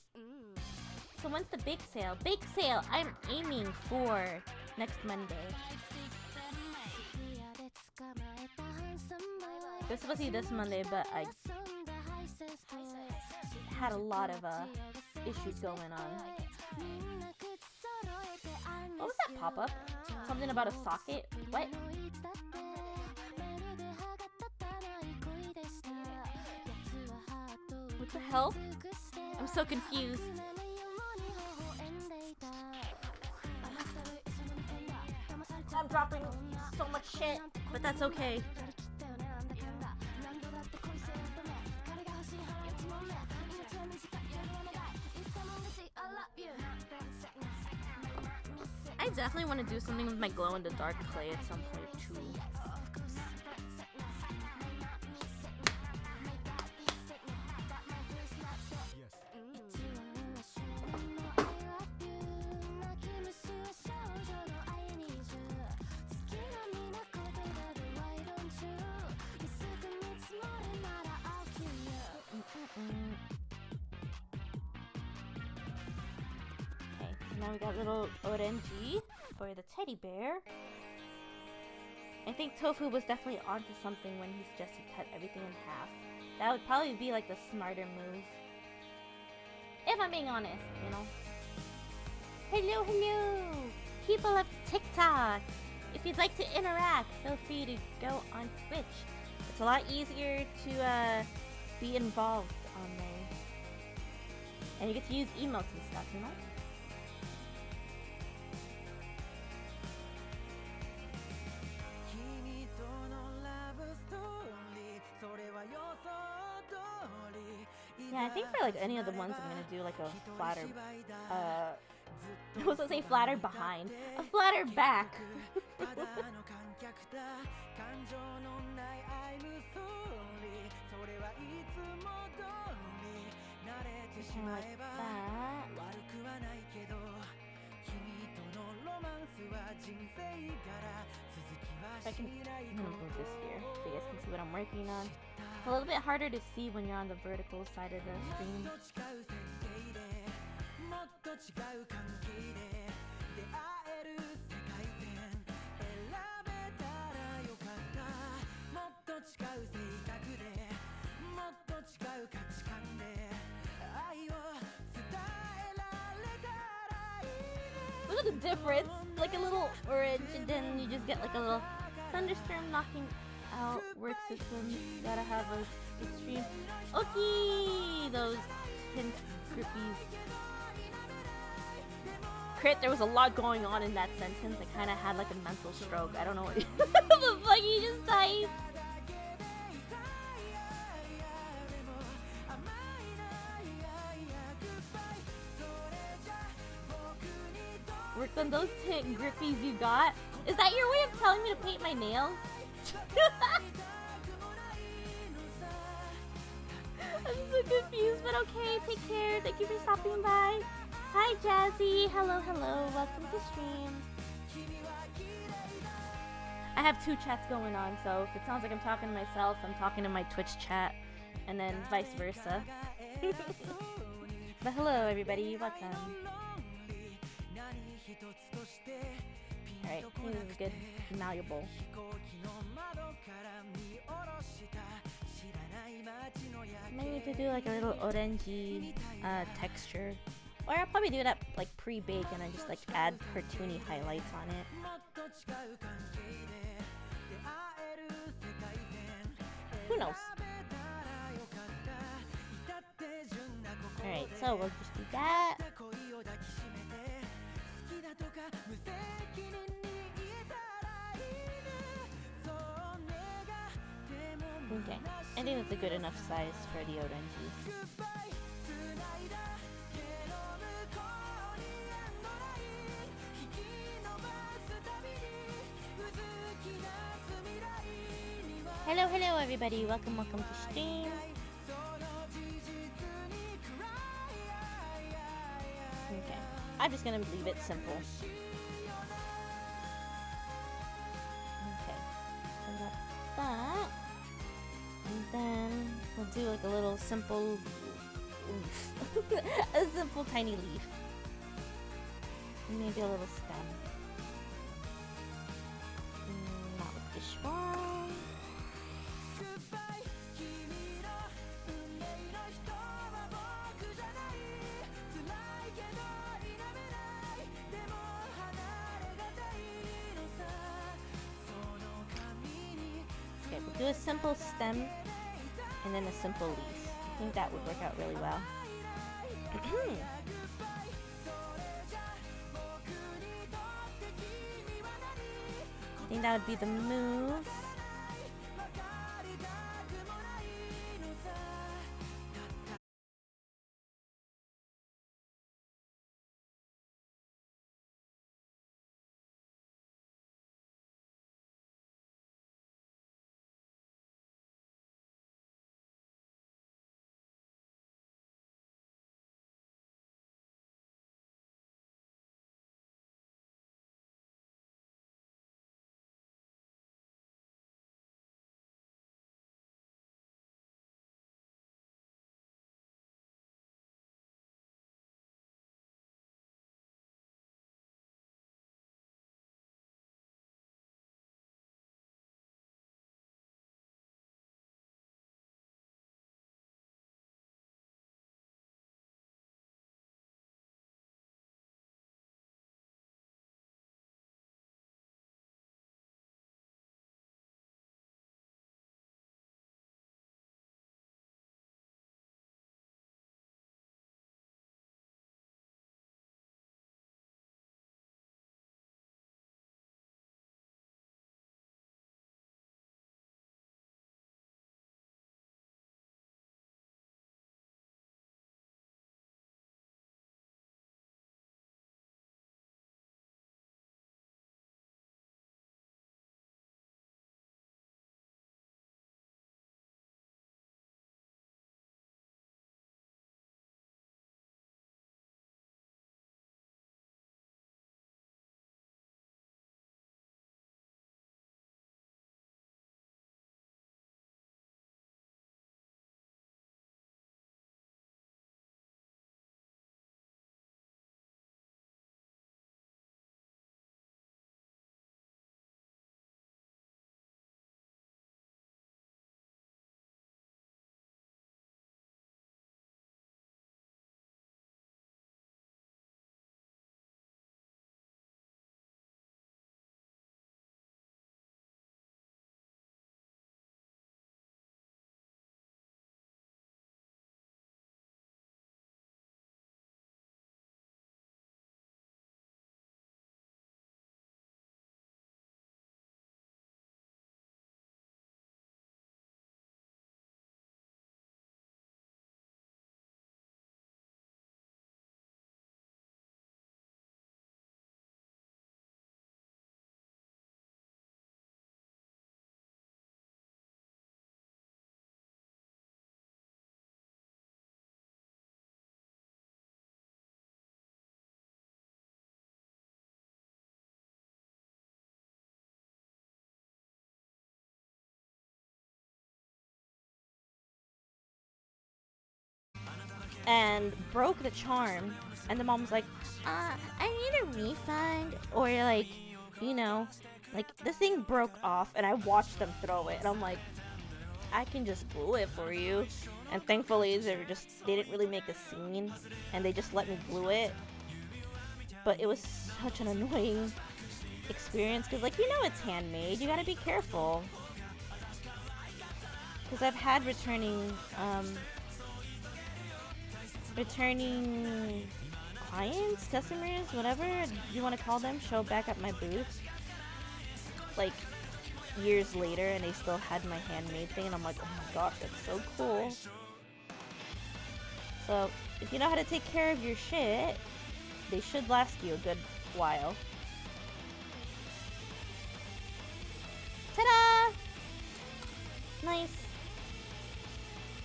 So when's the bake sale? Bake sale! I'm aiming for next Monday. It was supposed to be this Monday, but I had a lot of issues going on. What was that pop-up? Something about a socket? What? What the hell? I'm so confused. I'm dropping so much shit, but that's okay. I definitely want to do something with my glow-in-the-dark clay at some point too. Now we got little orangey for the teddy bear. I think Tofu was definitely onto something when he suggested cut everything in half. That would probably be like the smarter move. If I'm being honest, you know. Hello, hello! People of TikTok! If you'd like to interact, feel free to go on Twitch. It's a lot easier to be involved on those. And you get to use emotes and stuff, you know? Yeah, I think for like any of the ones I'm gonna do like a flatter, I was gonna say flatter behind, a flatter back. Like that. I can, I'm gonna move this here so you guys can see what I'm working on. It's a little bit harder to see when you're on the vertical side of the screen. Look at the difference, like a little orange, and then you just get like a little thunderstorm knocking out work systems. Gotta have a extreme. Okay, those hint grippies. Crit, there was a lot going on in that sentence. I kind of had like a mental stroke. I don't know what the fuck you just typed. Worked on those tint grippies you got. Is that your way of telling me to paint my nails? I'm so confused, but okay, take care. Thank you for stopping by. Hi, Jazzy. Hello, hello. Welcome to stream. I have two chats going on, so if it sounds like I'm talking to myself, I'm talking to my Twitch chat, and then vice versa. But hello, everybody. Welcome. Alright, I think this is good. Malleable. I might need to do like a little orangey texture. Or I'll probably do that like pre-bake and then just like add cartoony highlights on it. Who knows? Alright, so we'll just do that. Okay, I think that's a good enough size for the oranges. Hello, hello everybody, welcome to stream. Okay, I'm just gonna leave it simple. Okay, I got that. And then we'll do like a little simple leaf. A simple tiny leaf. And maybe a little stem. Not with this one. Okay, we'll do a simple stem and then a simple leaf. I think that would work out really well. I think that would be the move. and broke the charm. And the mom was like, I need a refund. Or like, you know, like this thing broke off and I watched them throw it. And I'm like, I can just glue it for you. And thankfully they didn't really make a scene and they just let me glue it. But it was such an annoying experience because, like, it's handmade. You gotta be careful. Because I've had returning clients, customers, whatever you want to call them, show back at my booth like years later and they still had my handmade thing and I'm like, oh my gosh, that's so cool. So if you know how to take care of your shit, they should last you a good while. Ta-da! Nice.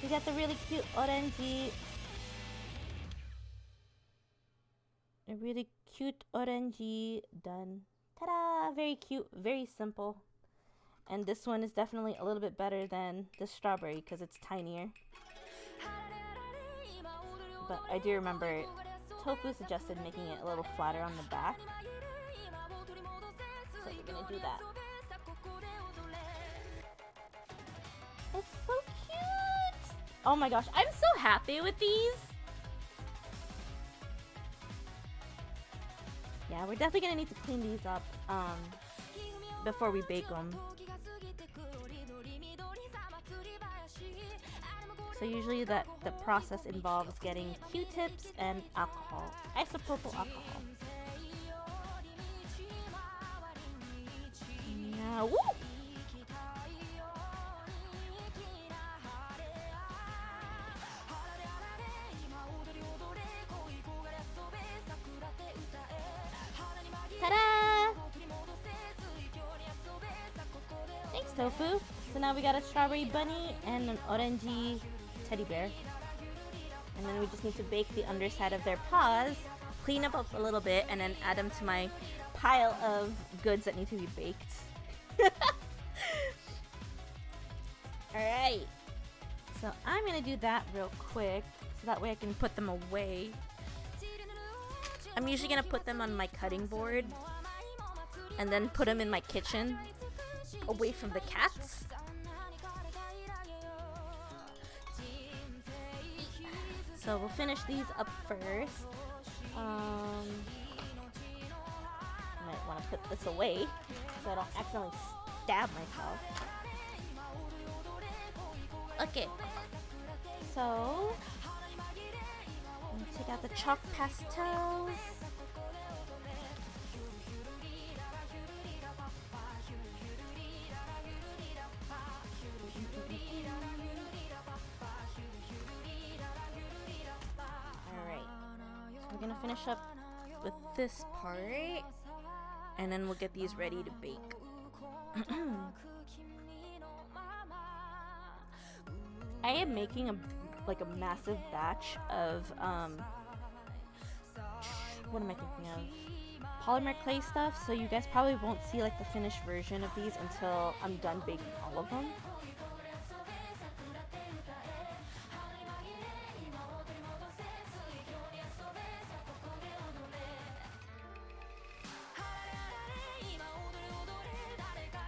We got the really cute orangey. A really cute orangey done. Ta-da! Very cute, very simple. And this one is definitely a little bit better than the strawberry because it's tinier. But I do remember Tofu suggested making it a little flatter on the back. So we're gonna do that. It's so cute! Oh my gosh, I'm so happy with these! Yeah, we're definitely gonna need to clean these up before we bake them. So usually the process involves getting Q-tips and alcohol, isopropyl alcohol. Now, woo! Ta-da! Thanks, Tofu. So now we got a strawberry bunny and an orangey teddy bear. And then we just need to bake the underside of their paws, clean up a little bit, and then add them to my pile of goods that need to be baked. Alright. So I'm going to do that real quick, so that way I can put them away. I'm usually going to put them on my cutting board, and then put them in my kitchen, away from the cats. So we'll finish these up first. I might want to put this away so I don't accidentally stab myself. Okay. So I'm gonna take out the chalk pastels. We're gonna finish up with this part, and then we'll get these ready to bake. I am making a massive batch of what am I thinking of? Polymer clay stuff. So you guys probably won't see like the finished version of these until I'm done baking all of them.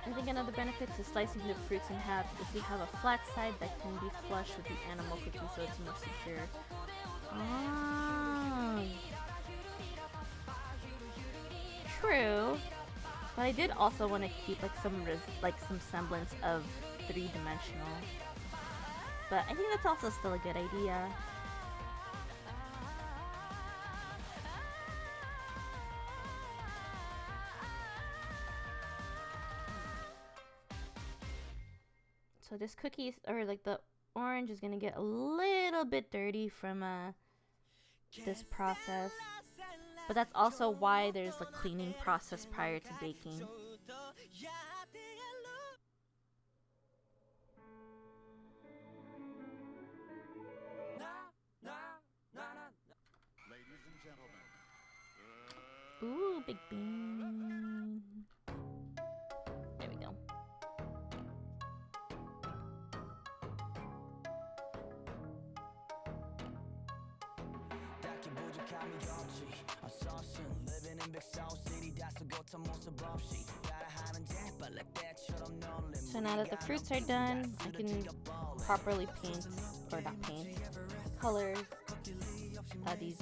I think another benefit to slicing the fruits in half is you have a flat side that can be flush with the animal cookie so it's more secure. Ah, true. But I did also want to keep some semblance of three-dimensional. But I think that's also still a good idea. So this cookie, or like the orange, is gonna get a little bit dirty from this process. But that's also why there's the cleaning process prior to baking. Ladies and gentlemen. Ooh, big bean. There we go. So now that the fruits are done, I can properly paint, or not paint, color these.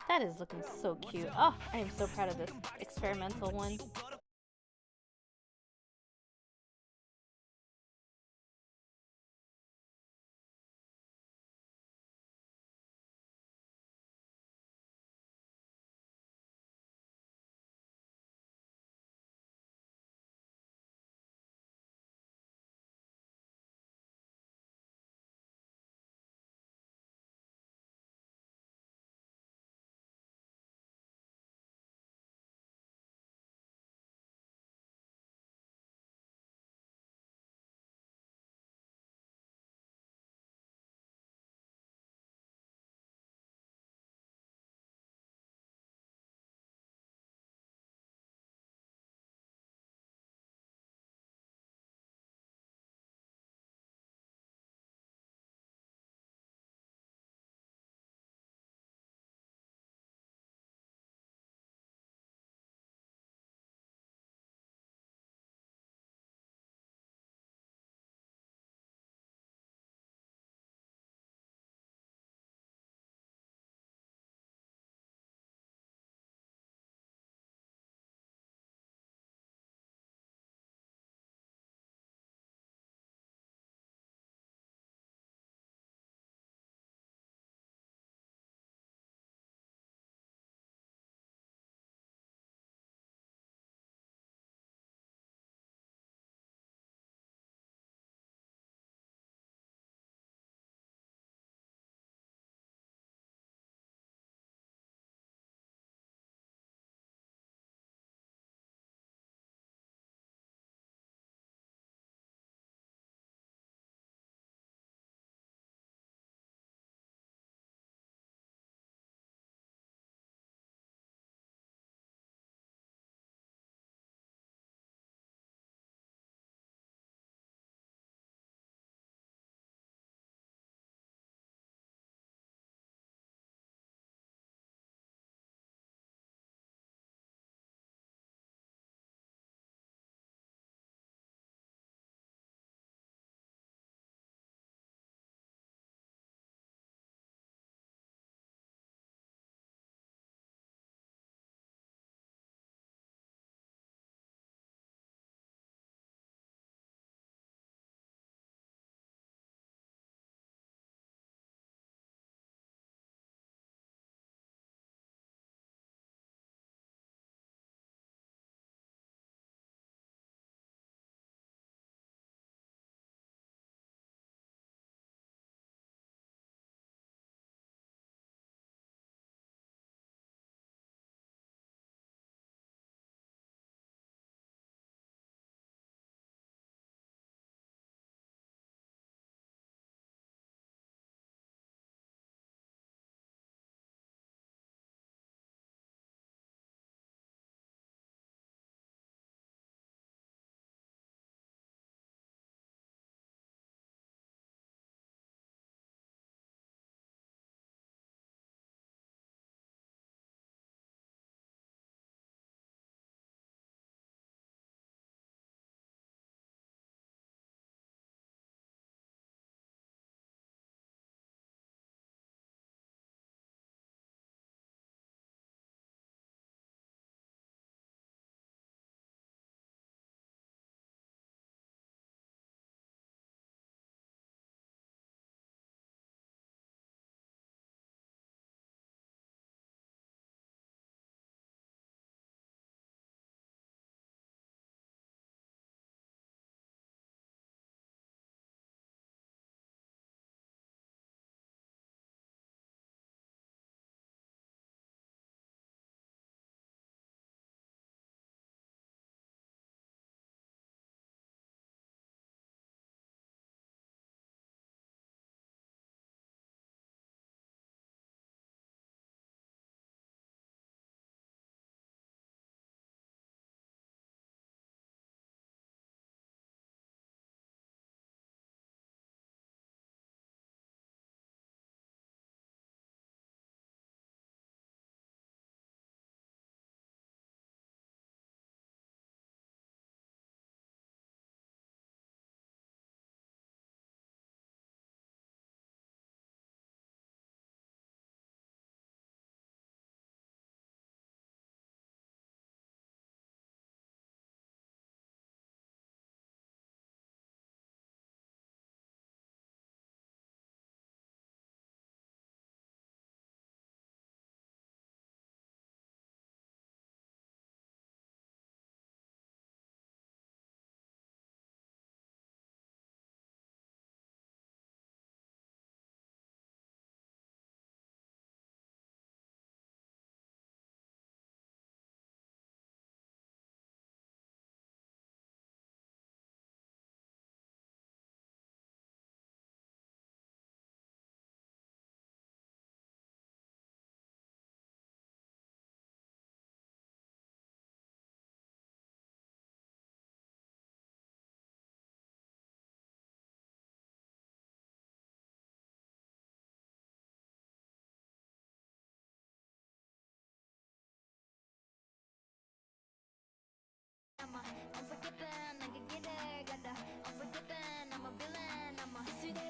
That is looking so cute. Oh, I am so proud of this experimental one.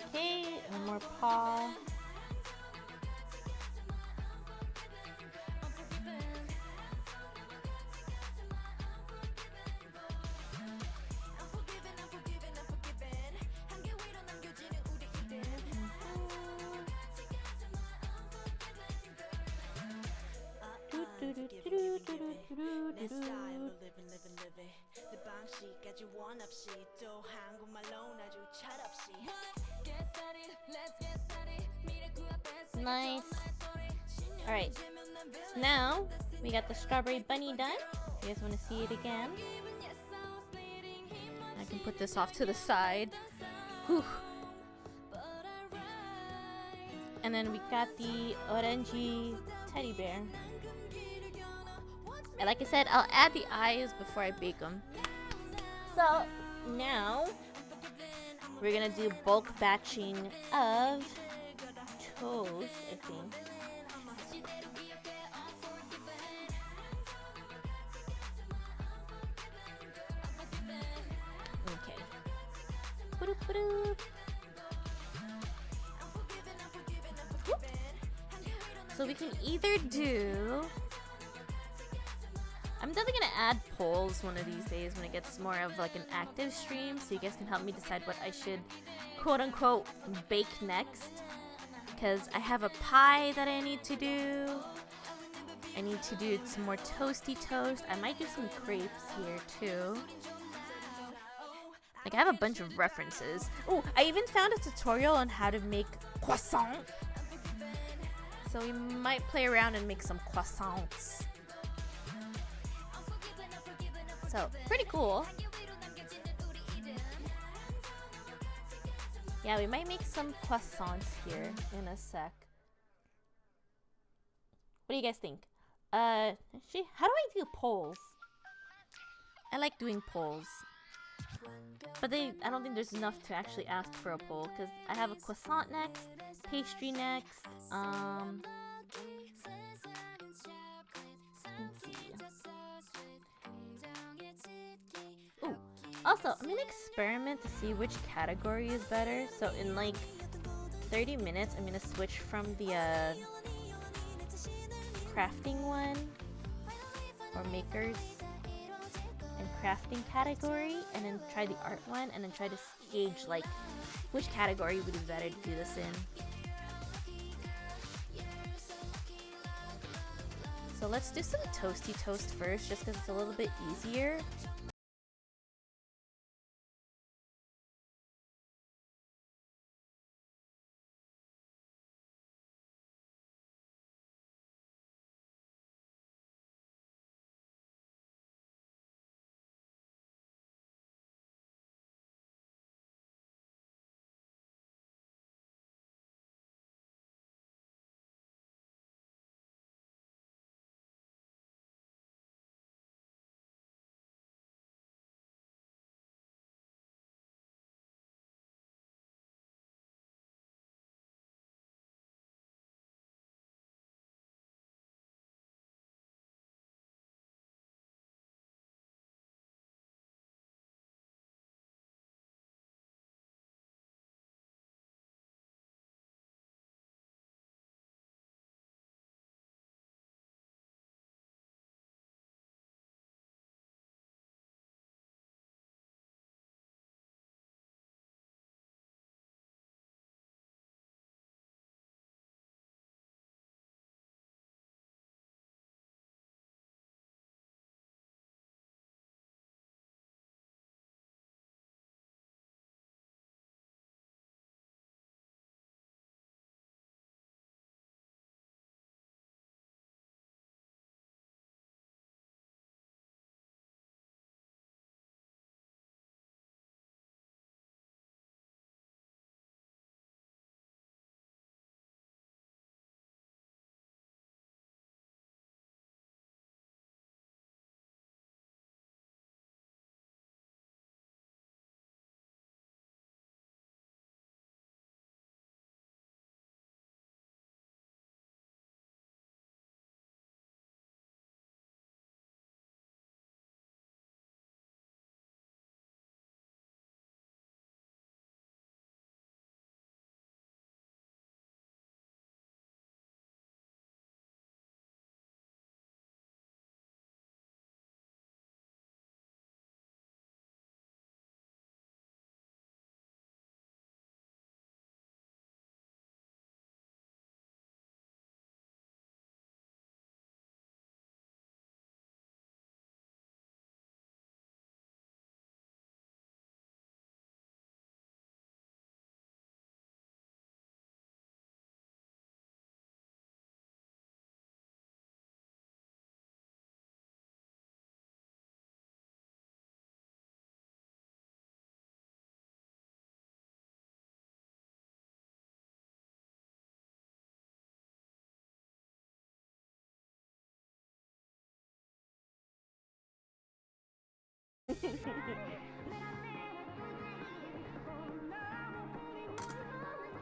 Okay, one more paw. Nice. Alright, so now we got the strawberry bunny done. You guys want to see it again? I can put this off to the side. Whew. And then we got the orangey teddy bear. And like I said, I'll add the eyes before I bake them. So now we're gonna do bulk batching of toes, I think. Okay. So we can either do... I'm definitely gonna add polls one of these days when it gets more of like an active stream, so you guys can help me decide what I should quote unquote bake next. Because I have a pie that I need to do. I need to do some more toasty toast. I might do some crepes here too. Like I have a bunch of references. Oh, I even found a tutorial on how to make croissant. So we might play around and make some croissants. So, pretty cool. Yeah, we might make some croissants here in a sec. What do you guys think? How do I do polls? I like doing polls. But I don't think there's enough to actually ask for a poll, because I have a croissant next, pastry next, let's see. Ooh, also, I'm gonna experiment to see which category is better. So in like 30 minutes, I'm gonna switch from the crafting one, or makers and crafting category, and then try the art one, and then try to gauge like which category would be better to do this in. So let's do some toasty toast first, just because it's a little bit easier.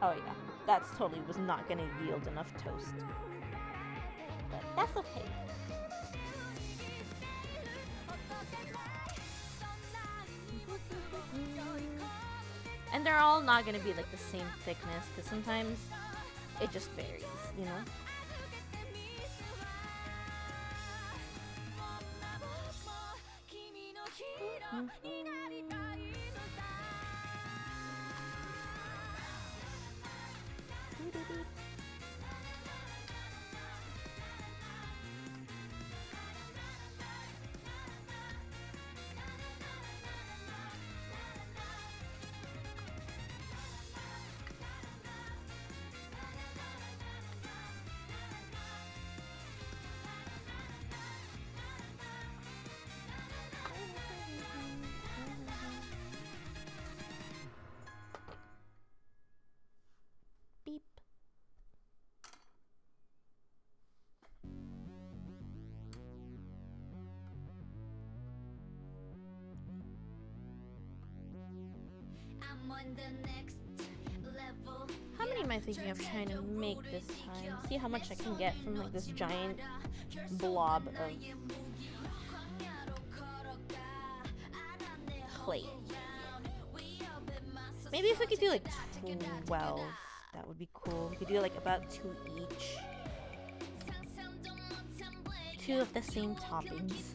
Oh yeah, that's totally was not gonna yield enough toast. But that's okay. And they're all not gonna be like the same thickness, because sometimes it just varies, you know? Beep. How many am I thinking of trying to make this time? See how much I can get from like this giant blob of plate. Maybe if we could do like 12, that would be cool. We could do like about 2 each. 2 of the same toppings.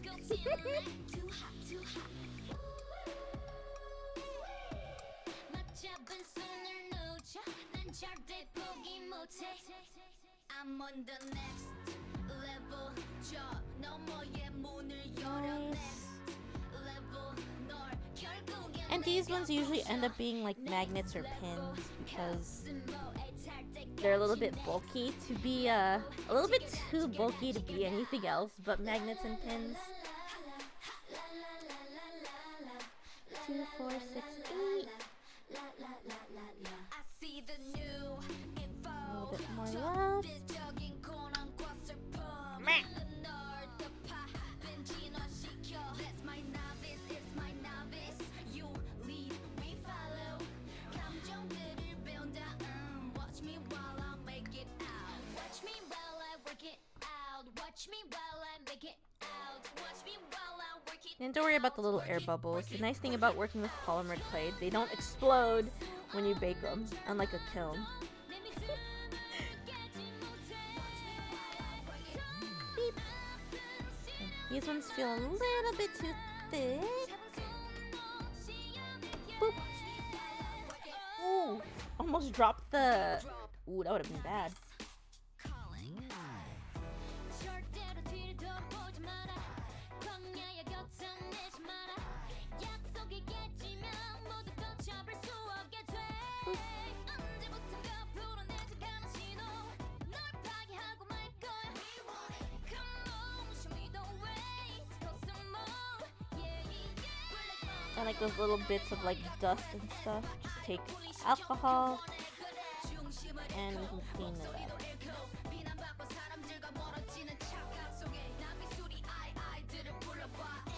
And these ones usually end up being like magnets or pins because they're a little bit bulky to be a little bit too bulky to be anything else but magnets and pins. 2, 4, 6, 8. A little bit more left. Meh. And don't worry about the little air bubbles. The nice thing about working with polymer clay, they don't explode when you bake them, unlike a kiln. Beep. These ones feel a little bit too thick. Boop. Ooh, almost dropped the... Ooh, that would have been bad. And like those little bits of like dust and stuff, just take alcohol and we can clean it up.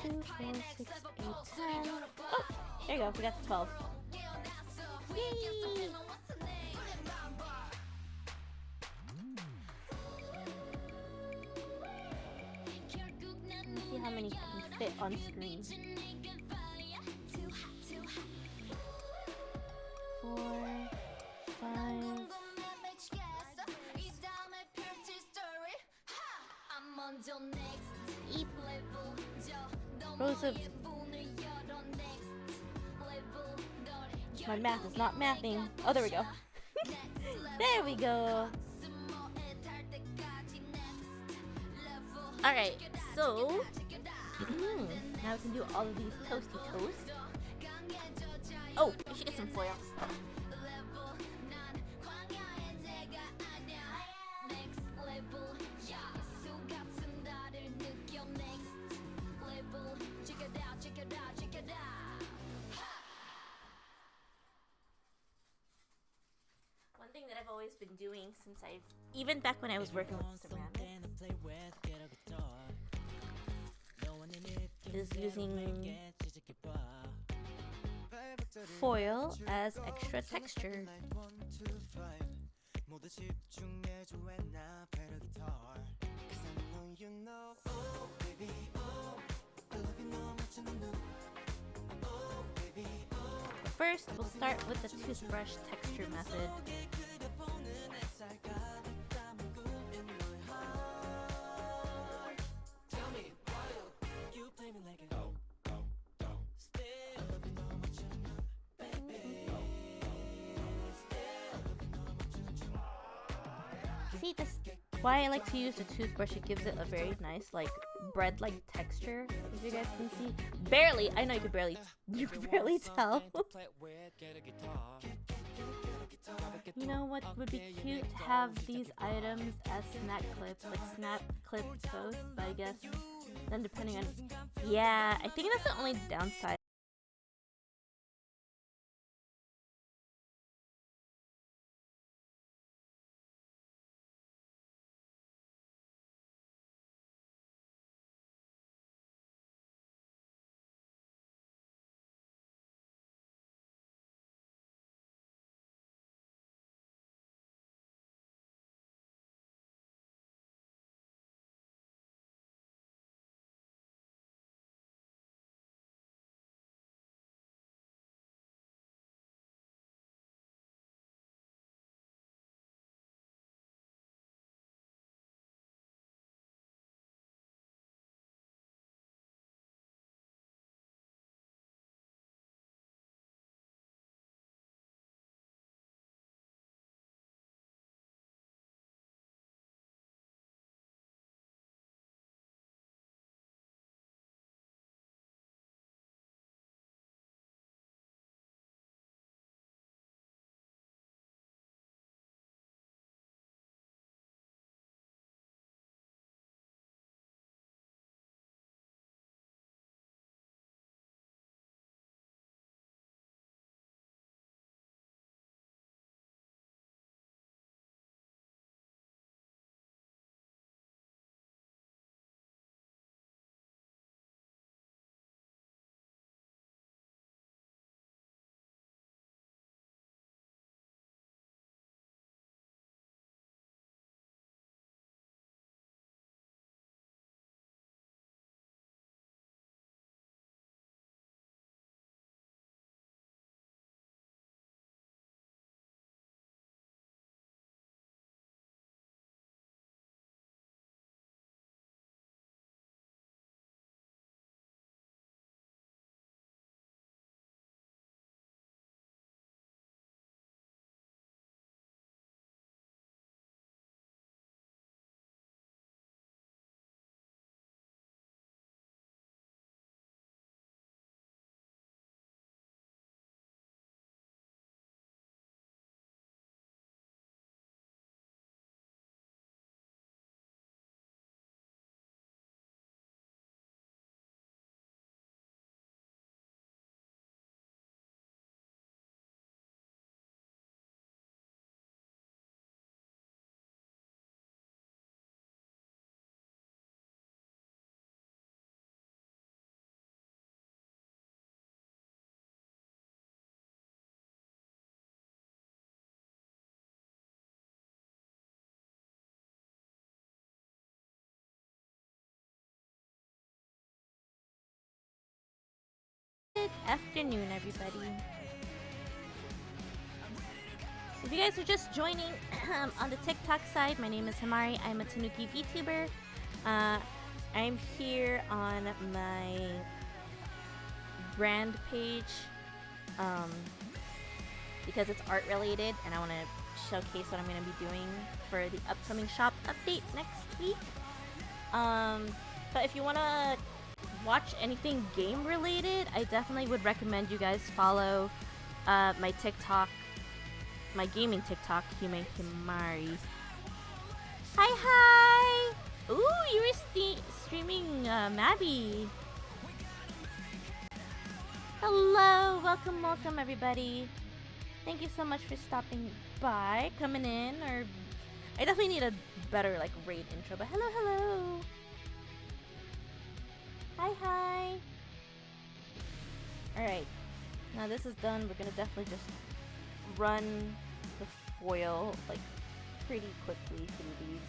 2, 4, 6, 8, 10. Oh, there you go, we got the 12. Yay! Let's see how many can fit on screen. 4, 5. Eep. Rows of... My math is not mathing. Oh, there we go. There we go. Alright, so... now we can do all of these toasty toast. Oh, we should get some foil. One thing that I've always been doing since even back when I was working with ceramics, is using foil as extra texture. First, we'll start with the toothbrush texture method. See, this why I like to use the toothbrush. It gives it a very nice, like, bread-like texture, as you guys can see. Barely, I know you can barely tell. You know what would be cute? Have these items as snack clips, like snap clip both, but I guess then depending on, yeah, I think that's the only downside. Good afternoon, everybody. If you guys are just joining on the TikTok side, my name is Himari. I'm a Tanuki VTuber. I'm here on my brand page because it's art related and I want to showcase what I'm going to be doing for the upcoming shop update next week. But if you want to watch anything game related, I definitely would recommend you guys follow my TikTok, my gaming TikTok, Hime Himari. Hi! Ooh, you were streaming Mabby. Hello, welcome everybody. Thank you so much for stopping by, coming in, or I definitely need a better like raid intro, but hello. Hi. Alright. Now this is done, we're gonna definitely just run the foil like pretty quickly through these.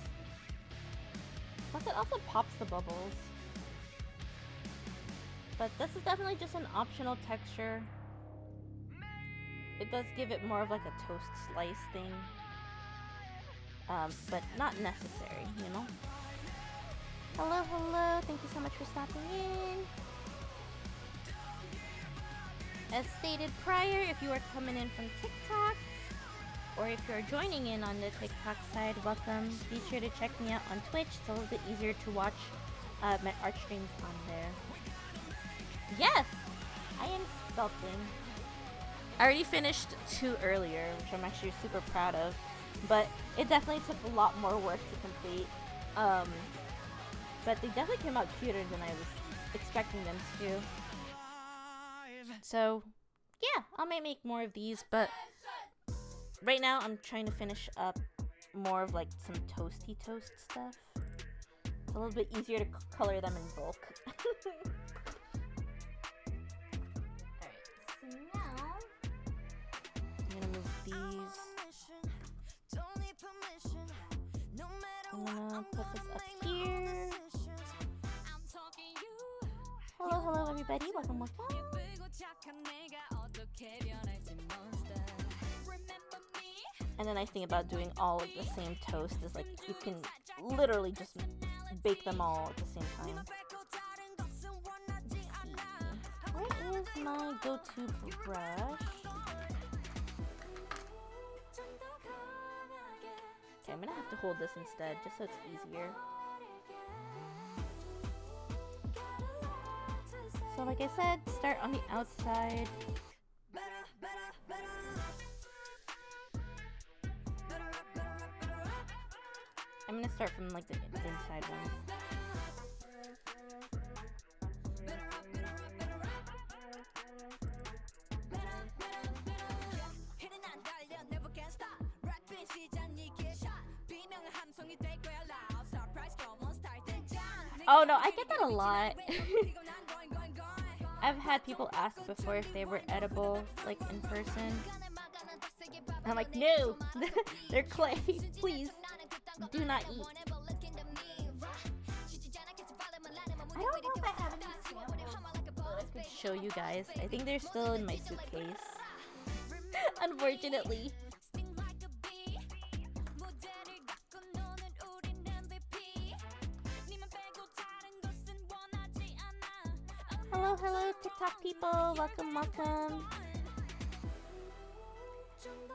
Plus it also pops the bubbles. But this is definitely just an optional texture. It does give it more of like a toast slice thing. But not necessary, you know? Hello, hello, thank you so much for stopping in. As stated prior, if you are coming in from TikTok, or if you're joining in on the TikTok side, welcome. Be sure to check me out on Twitch. It's a little bit easier to watch my art streams on there. Yes! I am sculpting. I already finished 2 earlier, which I'm actually super proud of. But it definitely took a lot more work to complete. But they definitely came out cuter than I was expecting them to. So, yeah, I might make more of these, but right now I'm trying to finish up more of like some toasty toast stuff. It's a little bit easier to color them in bulk. Alright, so now I'm gonna move these. I'm gonna put this up here. Hello, hello everybody, welcome, welcome. And the nice thing about doing all of the same toast is like you can literally just bake them all at the same time. Where is my go-to brush? Okay, I'm gonna have to hold this instead just so it's easier. So like I said, start on the outside. I'm gonna start from like the inside ones. Oh no, I get that a lot. I've had people ask before if they were edible, like in person. I'm like, no, they're clay. Please, do not eat. I don't know if I have any samples I could show you guys. I think they're still in my suitcase. Unfortunately. Hello, hello, TikTok people. Welcome, welcome.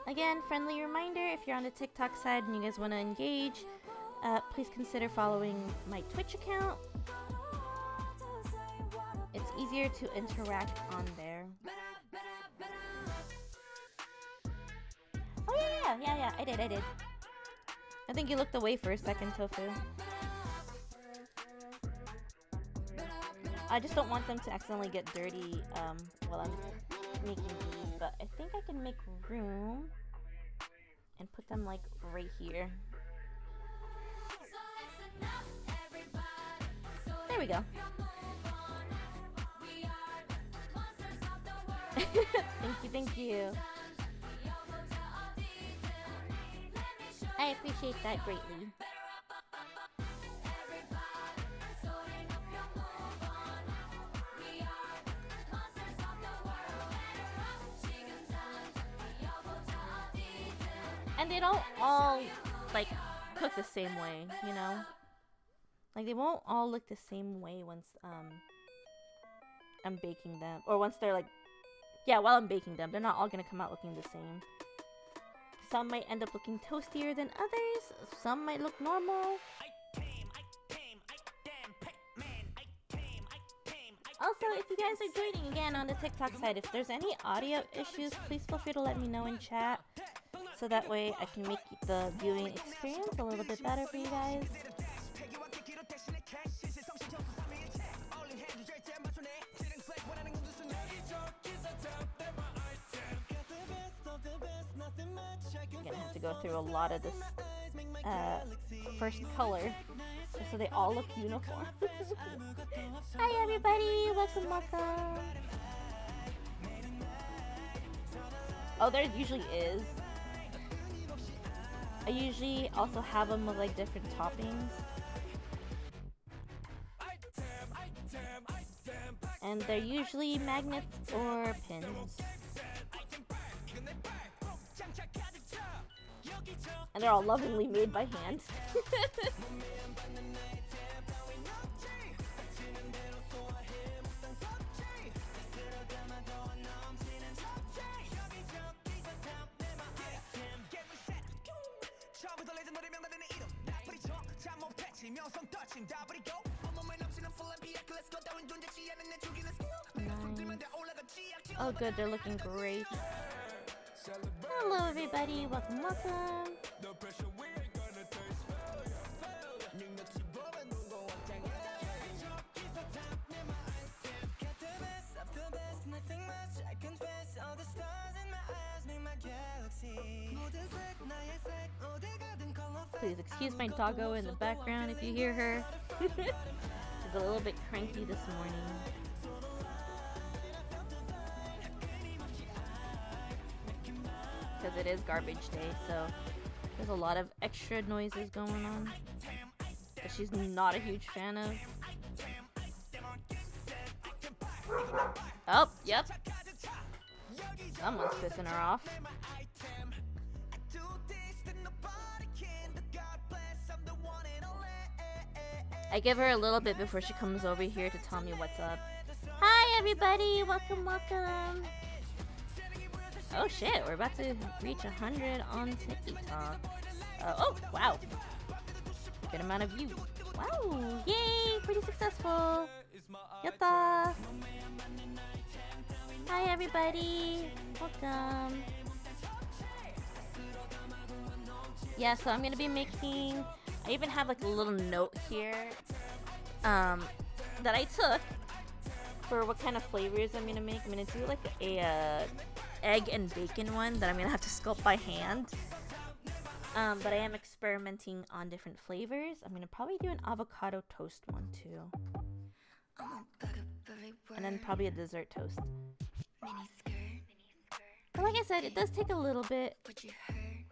Again, friendly reminder, if you're on the TikTok side and you guys want to engage, please consider following my Twitch account. It's easier to interact on there. Oh yeah, I did. I think you looked away for a second, Tofu. I just don't want them to accidentally get dirty while I'm making these, but I think I can make room and put them like right here. There we go. Thank you. I appreciate that greatly. And they don't all like cook the same way, you know? Like they won't all look the same way once I'm baking them, or once they're like, yeah, while I'm baking them, they're not all gonna come out looking the same. Some might end up looking toastier than others. Some might look normal. Also, if you guys are joining again on the TikTok side, if there's any audio issues, please feel free to let me know in chat. So that way I can make the viewing experience a little bit better for you guys. I'm gonna have to go through a lot of this first color just so they all look uniform. Hi everybody, welcome. Oh, there usually is. I usually also have them with like different toppings. And they're usually magnets or pins. And they're all lovingly made by hand. Nice. Oh good, they're looking great. Hello everybody, welcome, welcome. Please excuse my doggo in the background if you hear her. She's a little bit cranky this morning. Because it is garbage day, so there's a lot of extra noises going on that she's not a huge fan of. Oh, yep. Someone's pissing her off. I give her a little bit before she comes over here to tell me what's up. Hi everybody, welcome, welcome. Oh shit, we're about to reach 100 on TikTok. Oh, wow. Good amount of views. Wow, yay, pretty successful. Yatta. Hi everybody, welcome. Yeah, so I'm gonna be making, I even have like a little note here that I took for what kind of flavors I'm gonna make. I'm gonna do like a egg and bacon one that I'm gonna have to sculpt by hand. But I am experimenting on different flavors. I'm gonna probably do an avocado toast one too. And then probably a dessert toast. But like I said, it does take a little bit. What you heard,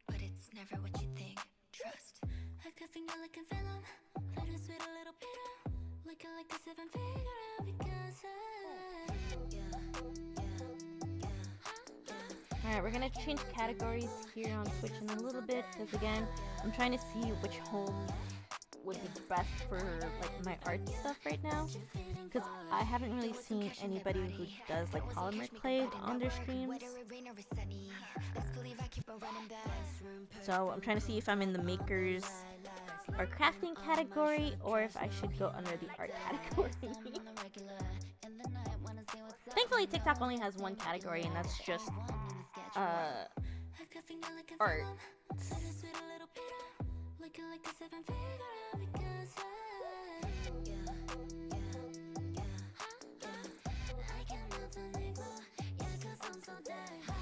but it's never what you think. Trust. Acting you like a film. Little sweet, a little bitter. Looking like the seven figure because Alright, we're gonna change categories here on Twitch in a little bit because again, I'm trying to see which home would be best for like my art stuff right now, because I haven't really seen anybody who does like polymer clay on their streams. So I'm trying to see if I'm in the makers or crafting category or if I should go under the art category. Thankfully TikTok only has one category and that's just art.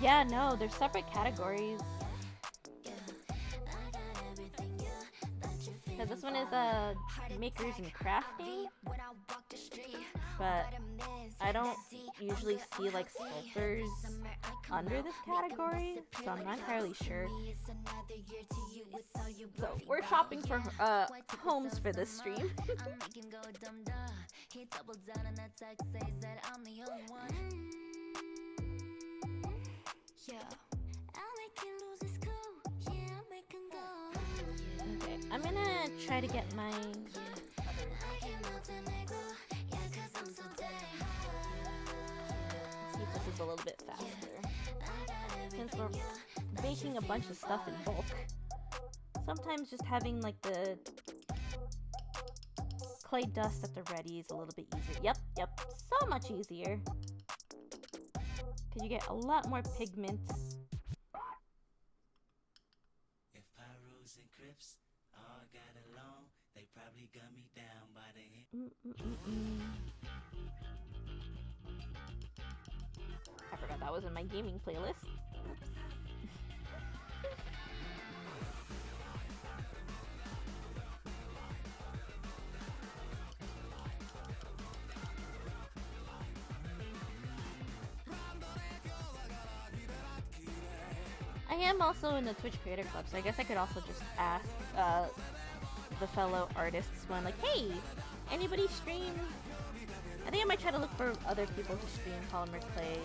Yeah, no, they're separate categories. Because this one is makers and crafting, but I don't usually see like sculptors under this category, so I'm not entirely sure. So we're shopping for homes for this stream. Okay, I'm gonna try to get my see if this is a little bit faster. Since we're baking a bunch of stuff in bulk, sometimes just having like the clay dust at the ready is a little bit easier. Yep, so much easier. Because you get a lot more pigment. If Pyrus and Crips all got along, they probably gun me down by the I forgot that was in my gaming playlist. am also in the Twitch Creator Club, so I guess I could also just ask the fellow artists when, like, hey, anybody stream? I think I might try to look for other people to stream polymer clay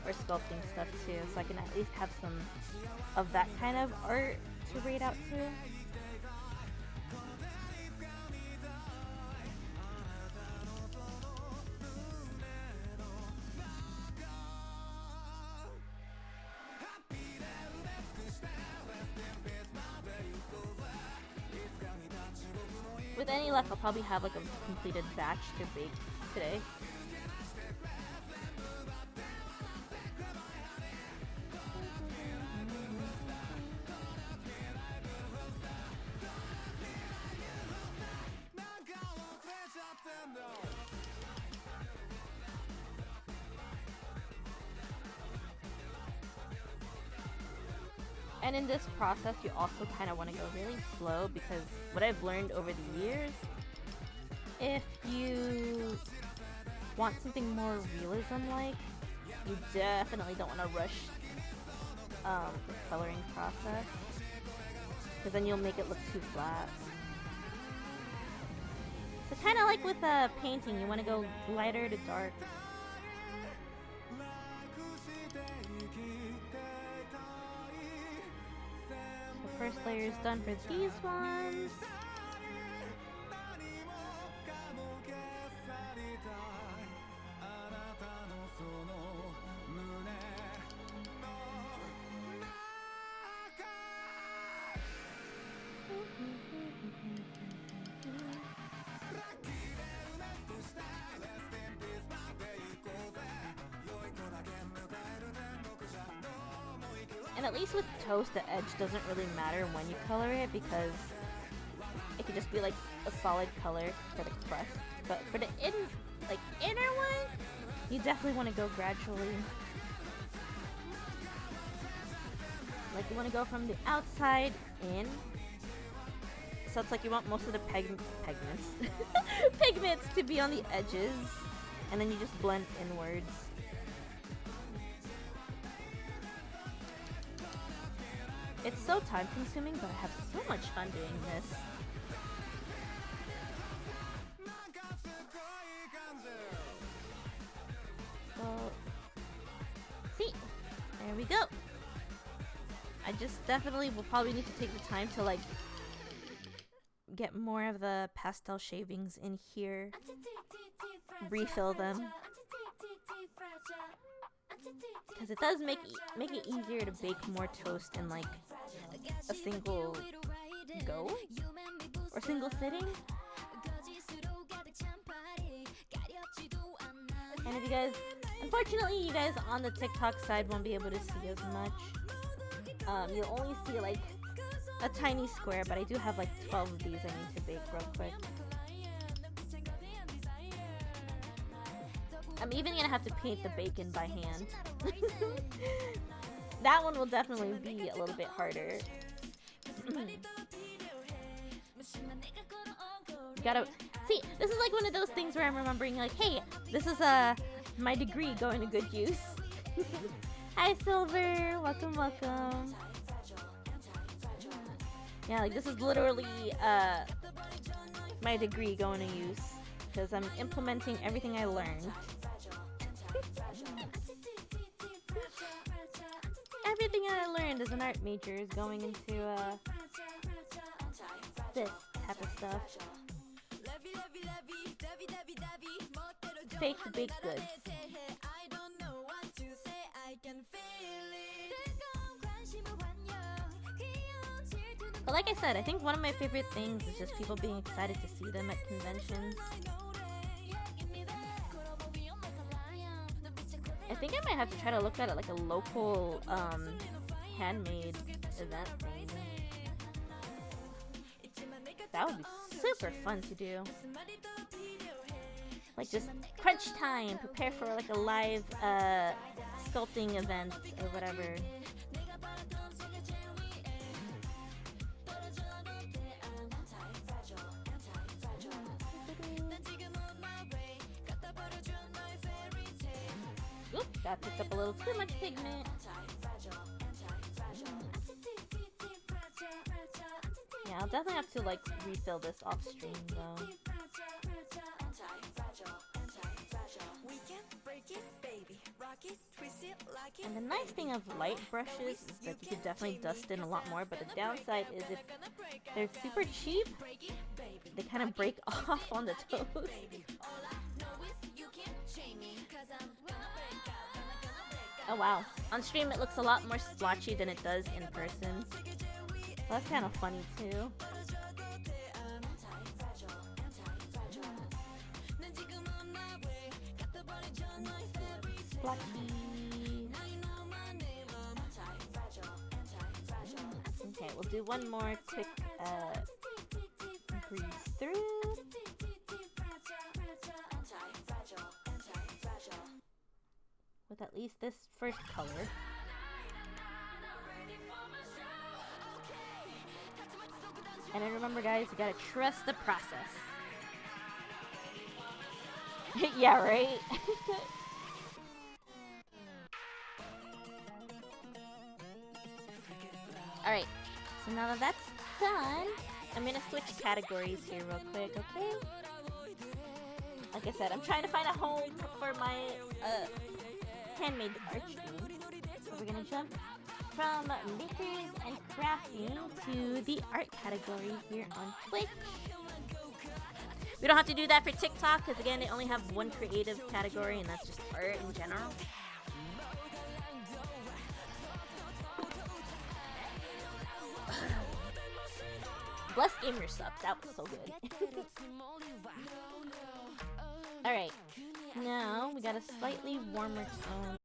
or sculpting stuff too, so I can at least have some of that kind of art to rate out to. With any luck, I'll probably have like a completed batch to bake today. And in this process, you also kind of want to go really slow, because what I've learned over the years, if you want something more realism-like, you definitely don't want to rush the coloring process, because then you'll make it look too flat. So kind of like with painting, you want to go lighter to dark. First layer is done for these ones. And at least with toast, the edge doesn't really matter when you color it, because it could just be like a solid color for the crust. But for the inner one, you definitely want to go gradually. Like, you want to go from the outside in. So it's like you want most of the pigments pigments to be on the edges, and then you just blend inwards. It's so time consuming, but I have so much fun doing this. So, see, there we go. I just definitely will probably need to take the time to like get more of the pastel shavings in here, refill them, because it does make it easier to bake more toast in like a single go or single sitting. And if you guys, unfortunately, you guys on the TikTok side won't be able to see as much. You'll only see like a tiny square, but I do have like 12 of these I need to bake real quick. I'm even gonna have to paint the bacon by hand. That one will definitely be a little bit harder. Gotta see, this is like one of those things where I'm remembering like, hey, this is my degree going to good use. Hi Silver, welcome. Yeah, like this is literally my degree going to use, because I'm implementing everything I learned. Everything I learned as an art major is going into this type of stuff. Fake baked goods. But like I said, I think one of my favorite things is just people being excited to see them at conventions. I think I might have to try to look at it like a local handmade event thing. That would be super fun to do. Like just crunch time, prepare for like a live sculpting event or whatever. Oop, that picked up a little too much pigment. I'll definitely have to like refill this off stream though. And the nice thing of light brushes is that you could definitely dust in a lot more, but the downside is if they're super cheap, they kind of break off on the toes. Oh wow, on stream it looks a lot more splotchy than it does in person. Well, that's kind of funny too. Splotchy. Okay, we'll do one more quick breeze through. With at least this first color. And then remember guys, you gotta trust the process. Yeah, right? Alright, so now that that's done, I'm gonna switch categories here real quick, okay? Like I said, I'm trying to find a home for my handmade art stream. So we're gonna jump from makers and crafting to the art category here on Twitch. We don't have to do that for TikTok because again, they only have one creative category and that's just art in general. Bless Gamer Sub, that was so good. Alright, now we got a slightly warmer tone.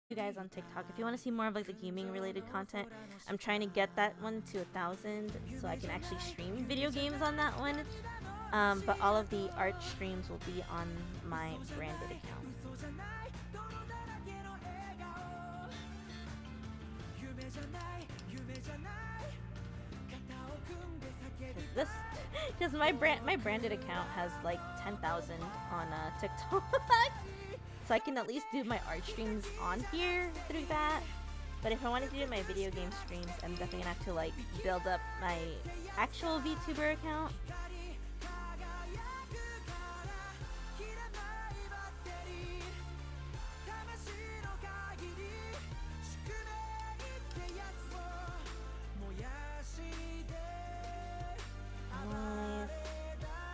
you guys on TikTok. If you want to see more of like the gaming related content, I'm trying to get that one to 1,000 so I can actually stream video games on that one. But all of the art streams will be on my branded account. Because my branded account has like 10,000 on TikTok, so I can at least do my art streams on here through that. But if I wanted to do my video game streams, I'm definitely gonna have to like build up my actual VTuber account.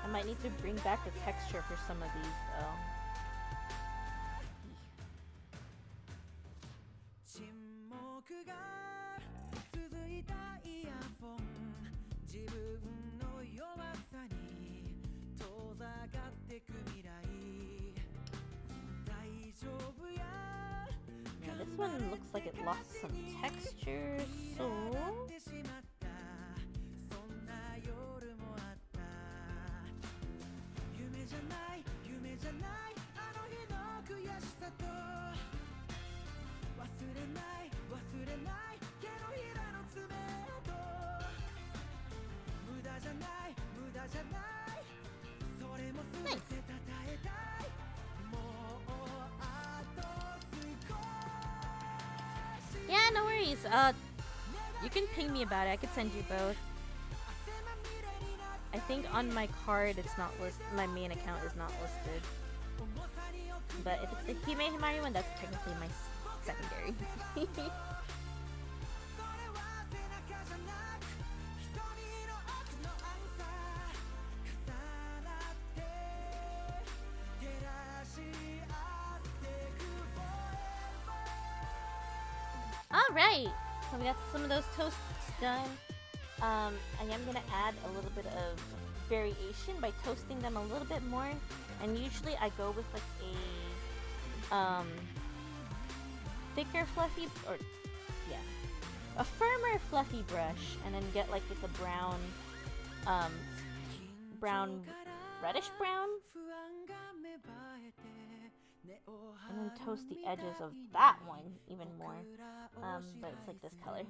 I might need to bring back the texture for some of these though. Now this one looks like it lost some texture, so nice. Yeah, no worries. You can ping me about it. I could send you both. I think on my card it's not listed. My main account is not listed. But if it's the Hime Himari one, that's technically my secondary. Alright, so we got some of those toasts done. I am going to add a little bit of variation by toasting them a little bit more. And usually I go with like a thicker fluffy, or yeah, a firmer fluffy brush, and then get like with a brown, reddish brown, and then toast the edges of that one even more. But it's like this color.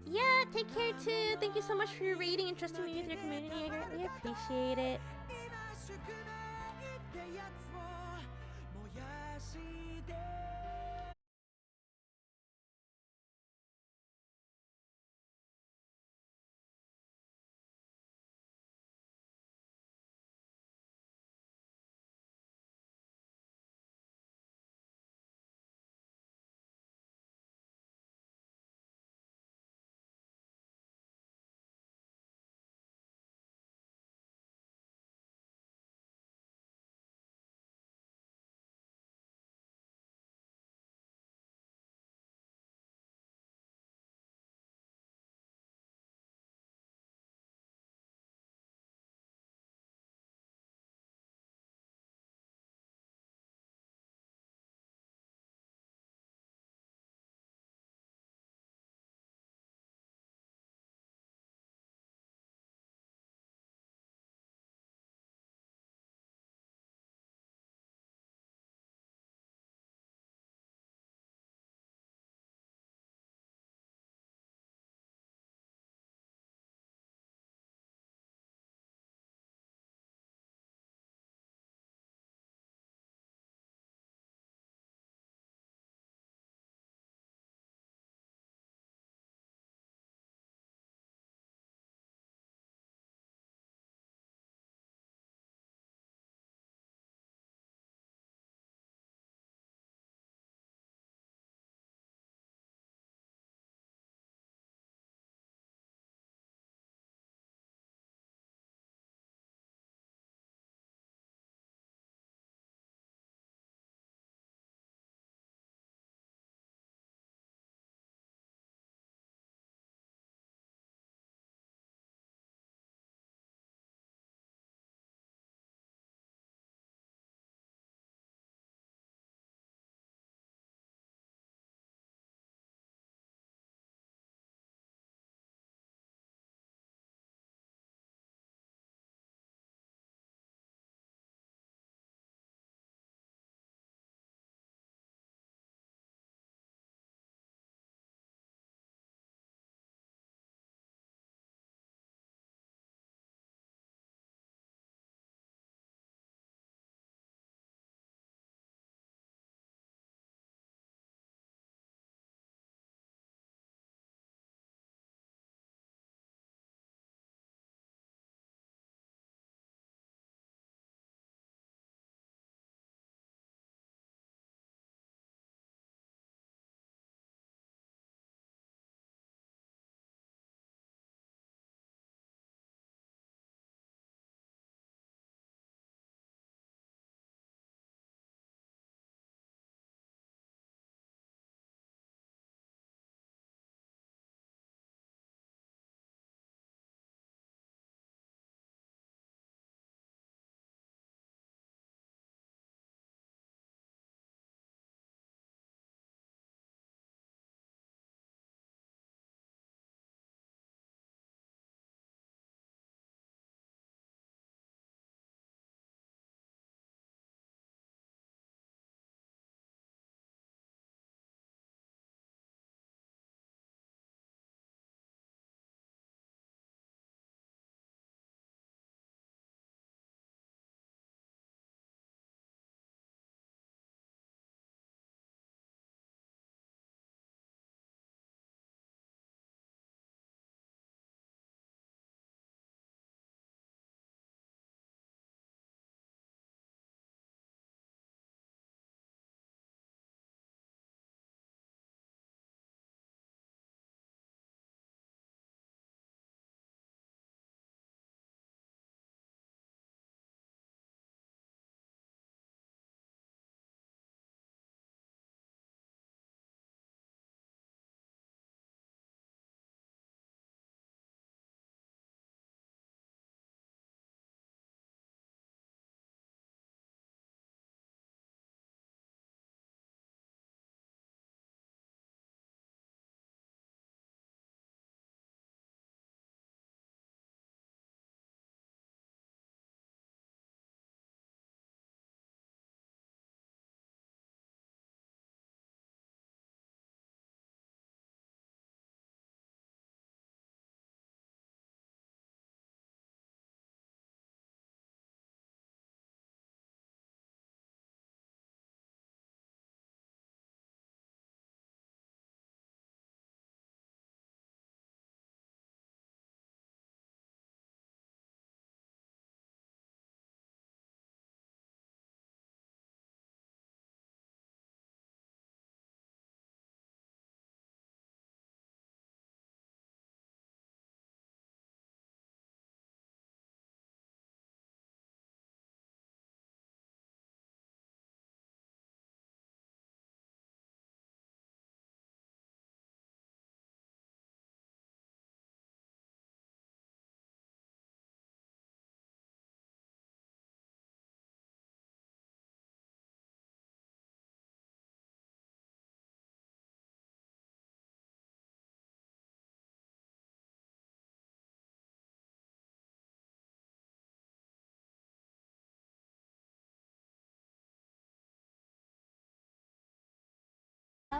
Yeah, take care too. Thank you so much for your rating and trusting me with your community. I greatly appreciate it.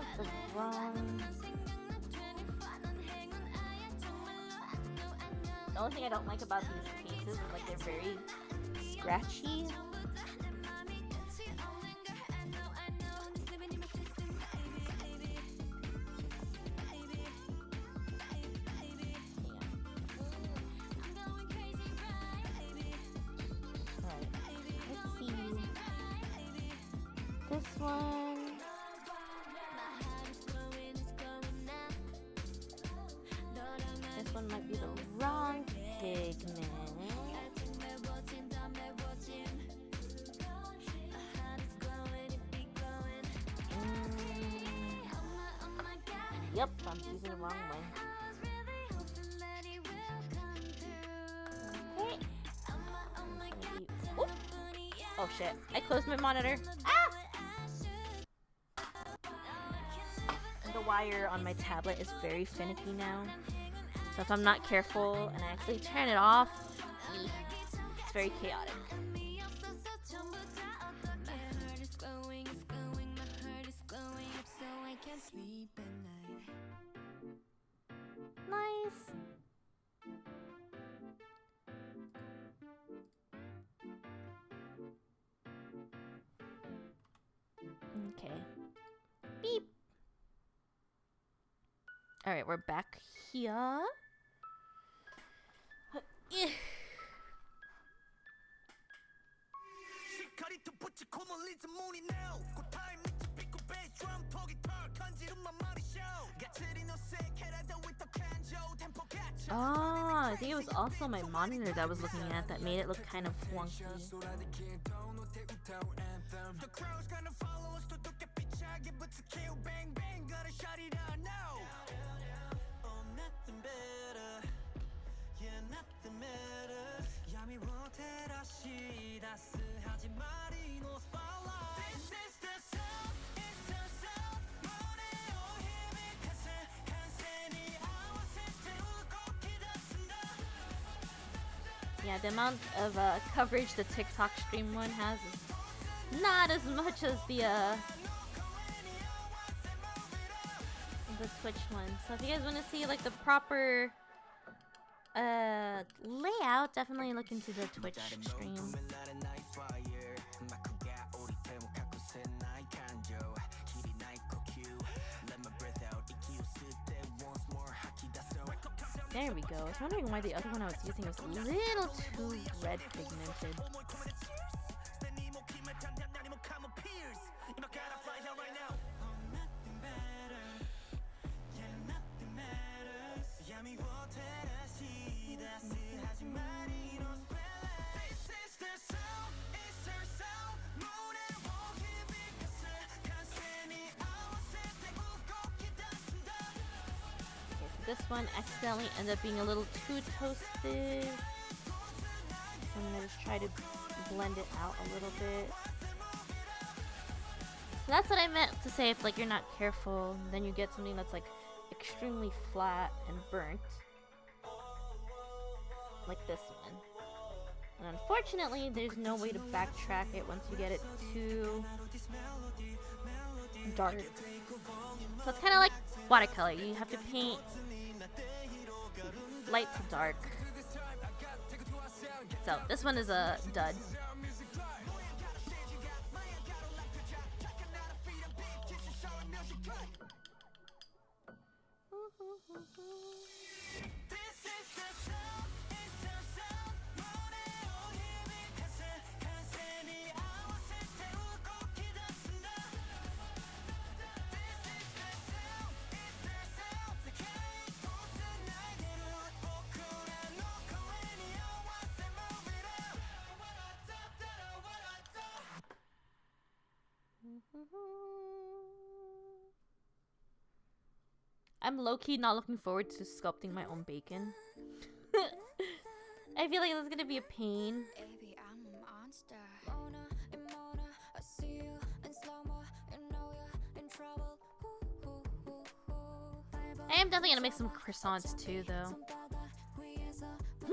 have the wrong... The only thing I don't like about these cases is like they're very scratchy. This one. This one might be the wrong pigment. Yep, I'm using the wrong one. Okay. Oh shit, I closed my monitor. Ah! The wire on my tablet is very finicky now. So if I'm not careful and I actually turn it off, it's very chaotic. Nice. Okay. Beep. Alright, we're back here. Oh, I think it was also my monitor that I was looking at that made it look kind of wonky. Yeah, the amount of coverage the TikTok stream one has is not as much as the Twitch one. So if you guys want to see like the proper layout, definitely look into the Twitch stream. There we go. I was wondering why the other one I was using was a little too red pigmented. This one accidentally ended up being a little too toasted. So I'm gonna just try to blend it out a little bit. So that's what I meant to say. If like you're not careful, then you get something that's like extremely flat and burnt, like this one. And unfortunately, there's no way to backtrack it once you get it too dark. So it's kind of like watercolor. You have to paint light to dark. So this one is a dud. I'm low-key not looking forward to sculpting my own bacon. I feel like this is gonna be a pain. I am definitely gonna make some croissants too, though.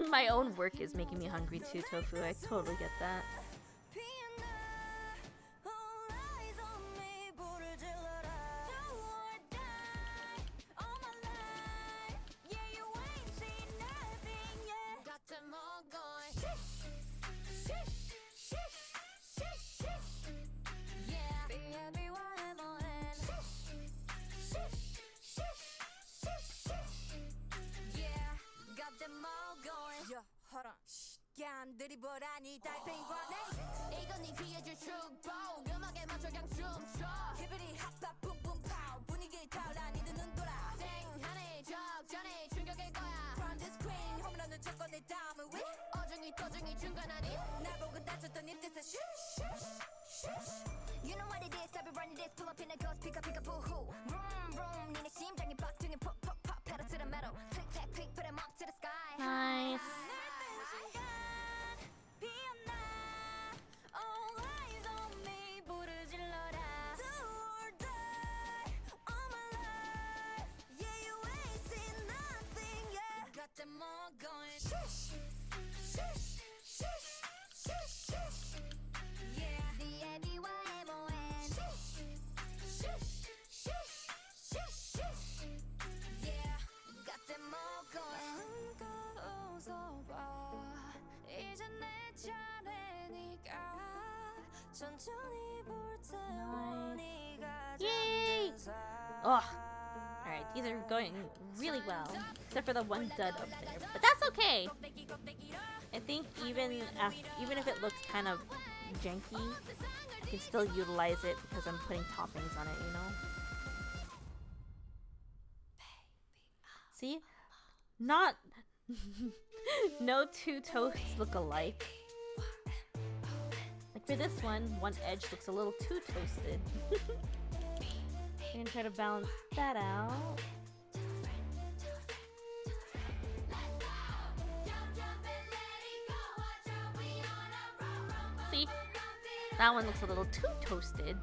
My own work is making me hungry too, Tofu. I totally get that. You know what it is, I've been running this, pull up in a ghost, pick up, boo-hoo. Vroom, vroom, 니네 심장이 빡 등에 pop, pop, pop, pedal to the metal. Click, clack, click, put 'em up to the sky. Nice. All eyes on me, 불을 질러라. Do or die, all my life. Yeah, you ain't seen nothing yet. Got them all going. Shush, shush, shush, shush, shush. Yeah, the ABYMON. Shush, shush, shush, shush, shush. Yeah, got them all going. 웃어봐. 이제 내 차례니까 천천히 볼 테고 네가 Yay! 잠든 사이. Ugh. Alright, these are going really well. Except for the one dud up there. But that's okay! I think even if it looks kind of janky, I can still utilize it because I'm putting toppings on it, you know? See? Not... no two toasts look alike. Like for this one edge looks a little too toasted. I'm gonna try to balance that out. See? That one looks a little too toasted.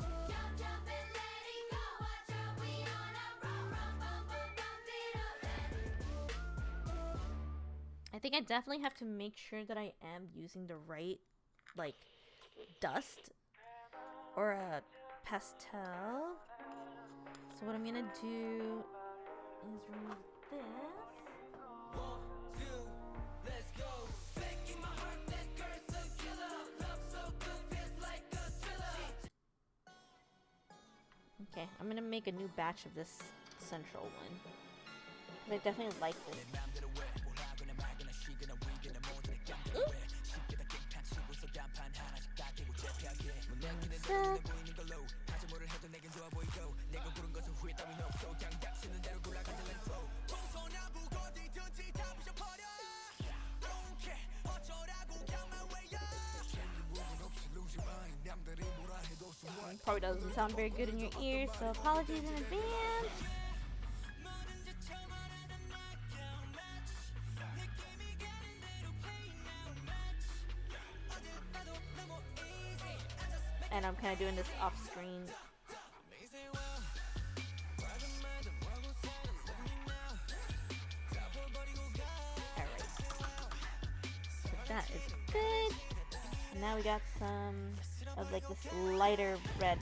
I think I definitely have to make sure that I am using the right, like, dust or a pastel. So what I'm gonna do is remove this. Okay, I'm gonna make a new batch of this central one. 'Cause I definitely like this. Ooh. Probably doesn't sound very good in your ears, so apologies in advance. And I'm kind of doing this off screen. Alright. So that is good. And now we got some of like this lighter red.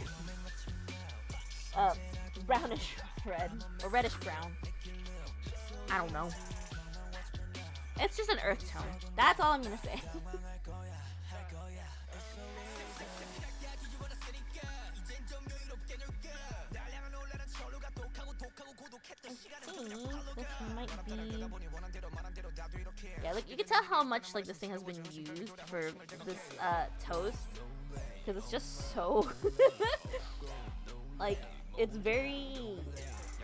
Brownish red. Or reddish brown. I don't know. It's just an earth tone. That's all I'm gonna say. This might be... Yeah, like you can tell how much like this thing has been used for this toast, because it's just so like it's very,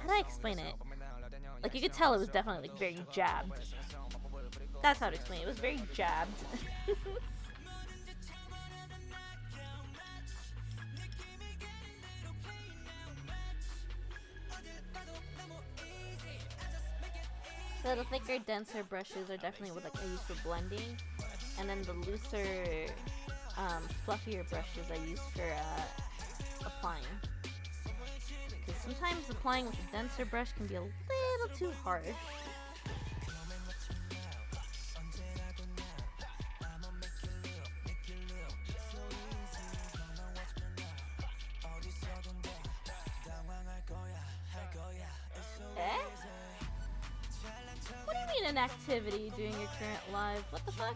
how do I explain it? Like you could tell it was definitely like very jabbed. That's how to explain it. It was very jabbed. So the thicker, denser brushes are definitely what like I use for blending, and then the looser, fluffier brushes I use for applying. Because sometimes applying with a denser brush can be a little too harsh. What do you mean an activity during your current live? What the fuck?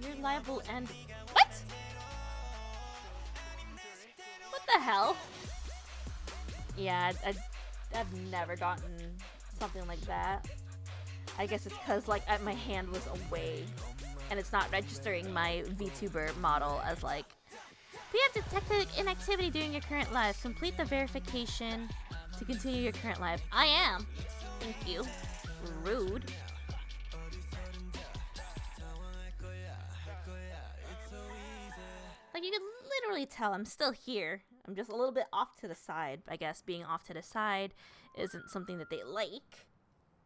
Your live will end. What? What the hell? Yeah, I've never gotten something like that. I guess it's because like my hand was away, and it's not registering my VTuber model as like. We have detected inactivity during your current live. Complete the verification to continue your current live. I am. Thank you. Rude. Like, you can literally tell I'm still here. I'm just a little bit off to the side. I guess being off to the side isn't something that they like.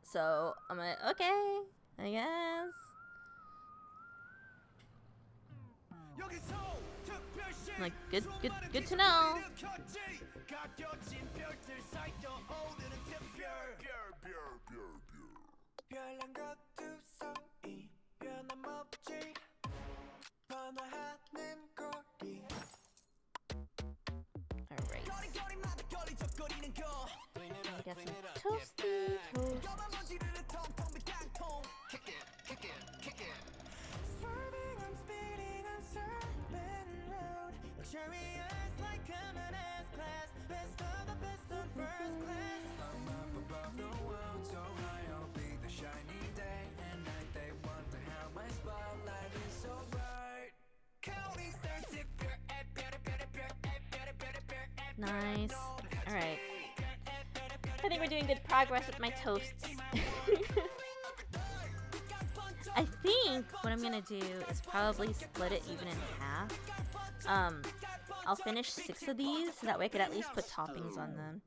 So I'm like, okay, I guess. Like, good to know. Alright. I got some toasty toast. Nice. Alright. I think we're doing good progress with my toasts. I think what I'm gonna do is probably split it even in half. I'll finish 6 of these, so that way I could at least put toppings on them.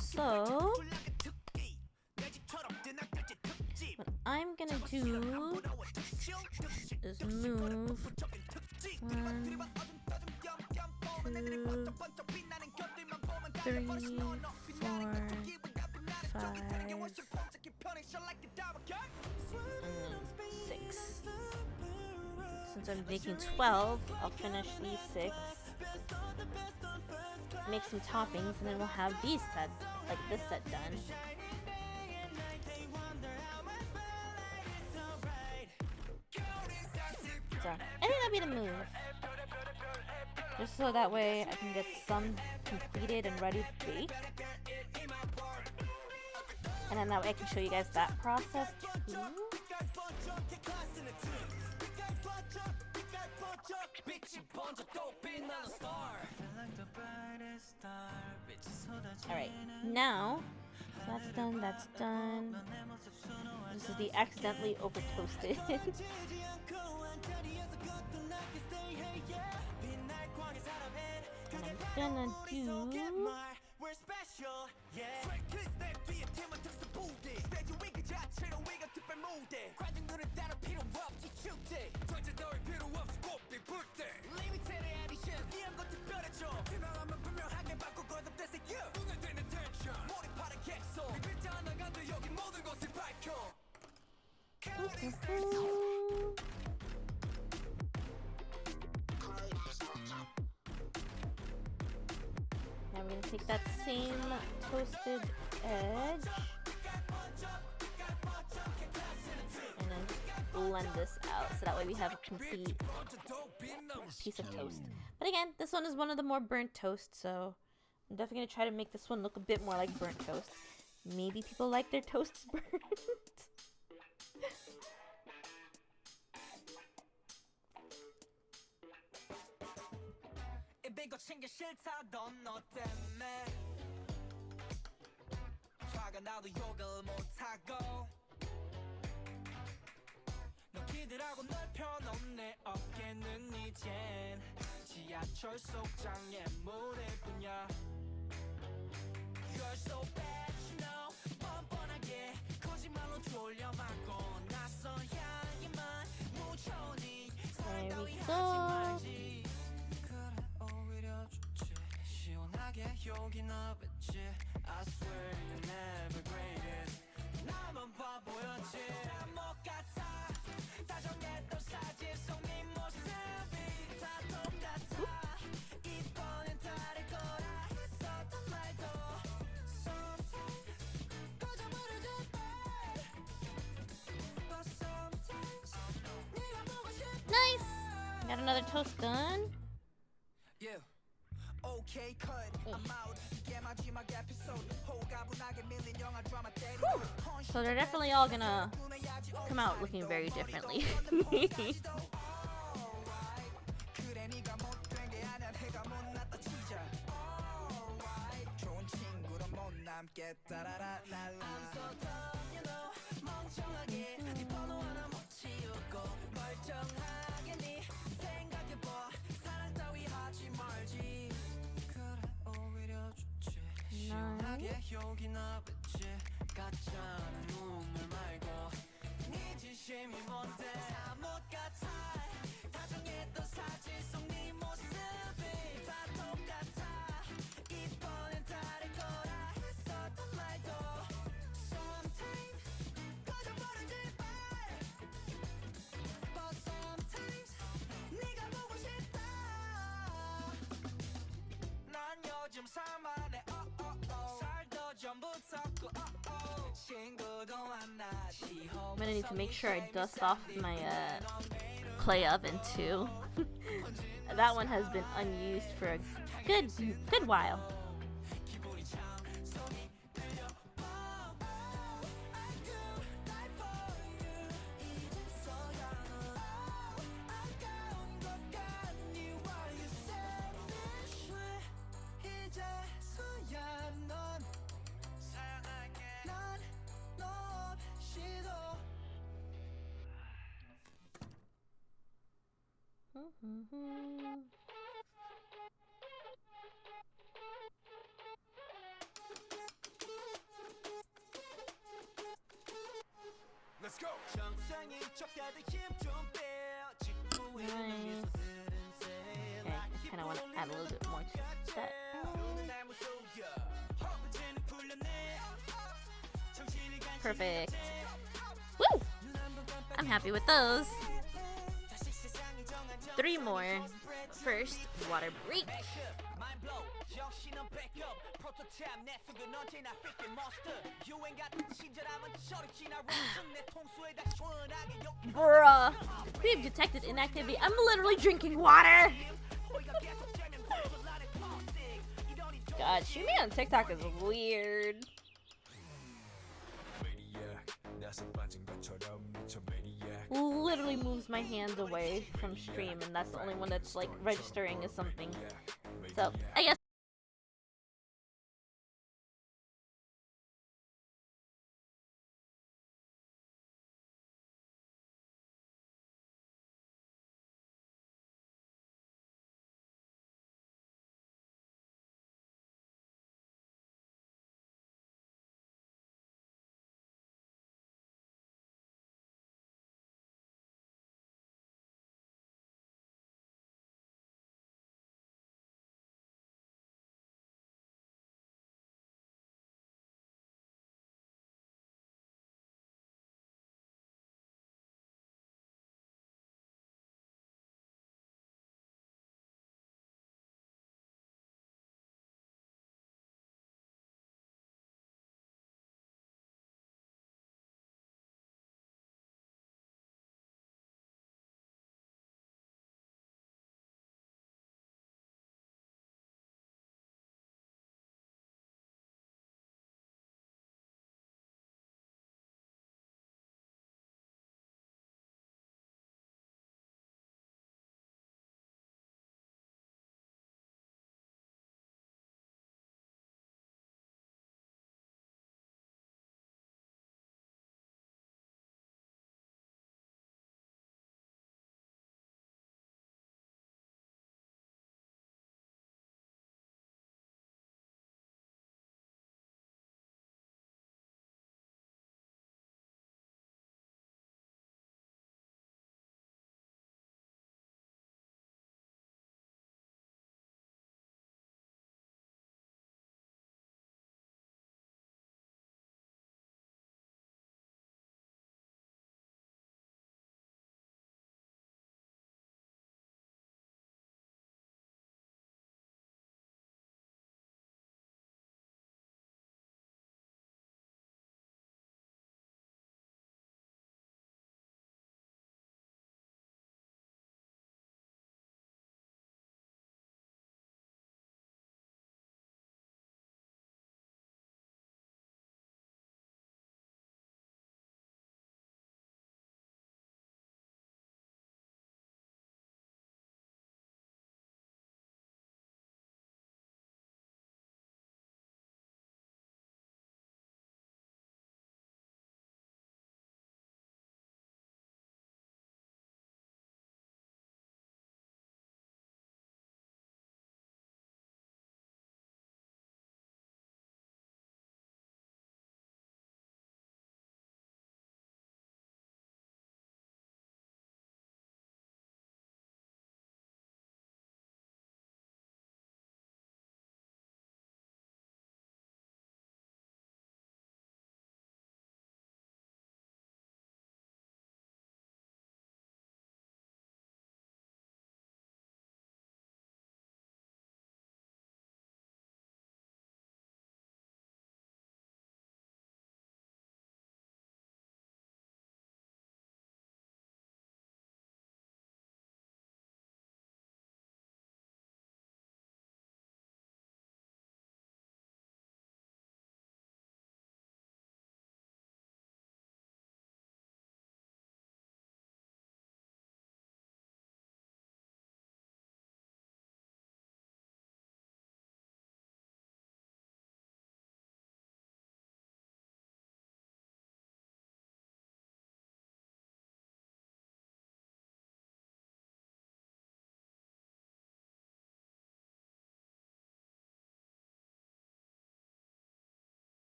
So, what I'm gonna do is move 1, 2, 3, 4, 5, and 6. Since I'm making 12, I'll finish these 6. Make some toppings, and then we'll have these sets, like this set, done. So, I think that'll be the move. Just so that way I can get some completed and ready to bake. And then that way I can show you guys that process too. Alright, now, so that's done. This is the accidentally over toasted. And I'm gonna do now we're gonna take that same toasted edge and then blend this out so that way we have a complete piece of toast. But again, this one is one of the more burnt toast, so I'm definitely gonna try to make this one look a bit more like burnt toast. Maybe people like their toasts burnt. There we go. Nice! Got another toast done. So they're definitely all gonna come out looking very differently. I'm gonna need to make sure I dust off my clay oven too. That one has been unused for a good while. Let's go. Nice. Okay, I kind of want to add a little bit more to that. Perfect. Woo! I'm happy with those. 3 more. First, water break. Bruh. We have detected inactivity. I'm literally drinking water. God, Shumi on TikTok is weird. Literally moves my hands away from stream, and that's the only one that's like registering as something. So I guess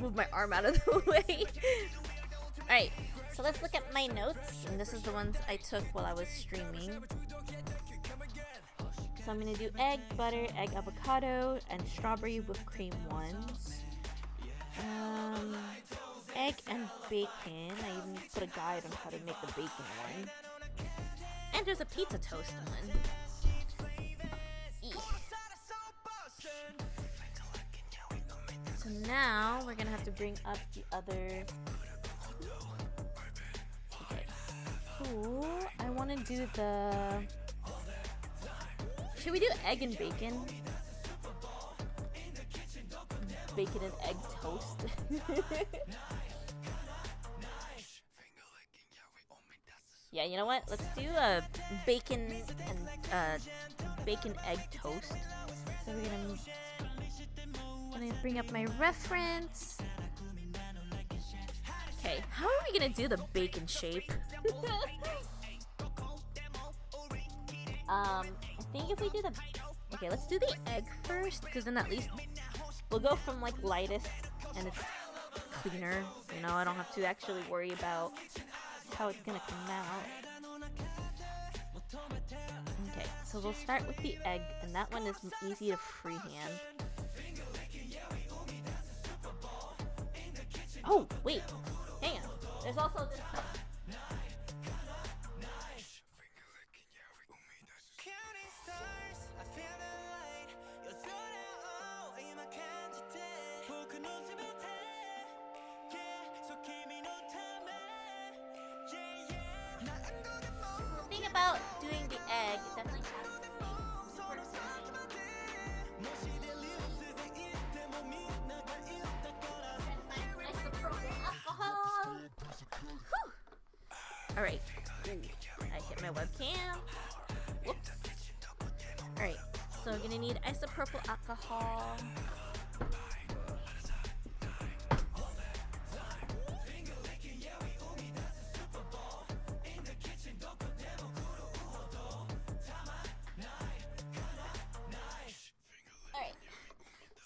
move my arm out of the way. Alright, so let's look at my notes. And this is the ones I took while I was streaming. So I'm gonna do egg, butter, egg avocado, and strawberry whipped cream ones. Egg and bacon. I even put a guide on how to make the bacon one. And there's a pizza toast one. Eek. So now we're gonna have to bring up the other. Okay. Ooh, I want to do the. Should we do egg and bacon? Bacon and egg toast. Yeah, you know what? Let's do a bacon and bacon egg toast. So we're gonna bring up my reference. Okay, how are we gonna do the bacon shape? I think if we do the let's do the egg first, because then at least we'll go from like lightest and it's cleaner. You know, I don't have to actually worry about how it's gonna come out. Okay, so we'll start with the egg, and that one is easy to freehand. Oh, wait, hang on. There's also this stuff. The thing about doing the egg, it definitely has to be alcohol. Alright. I hit my webcam. Whoops. Alright, so we're gonna need isopropyl alcohol.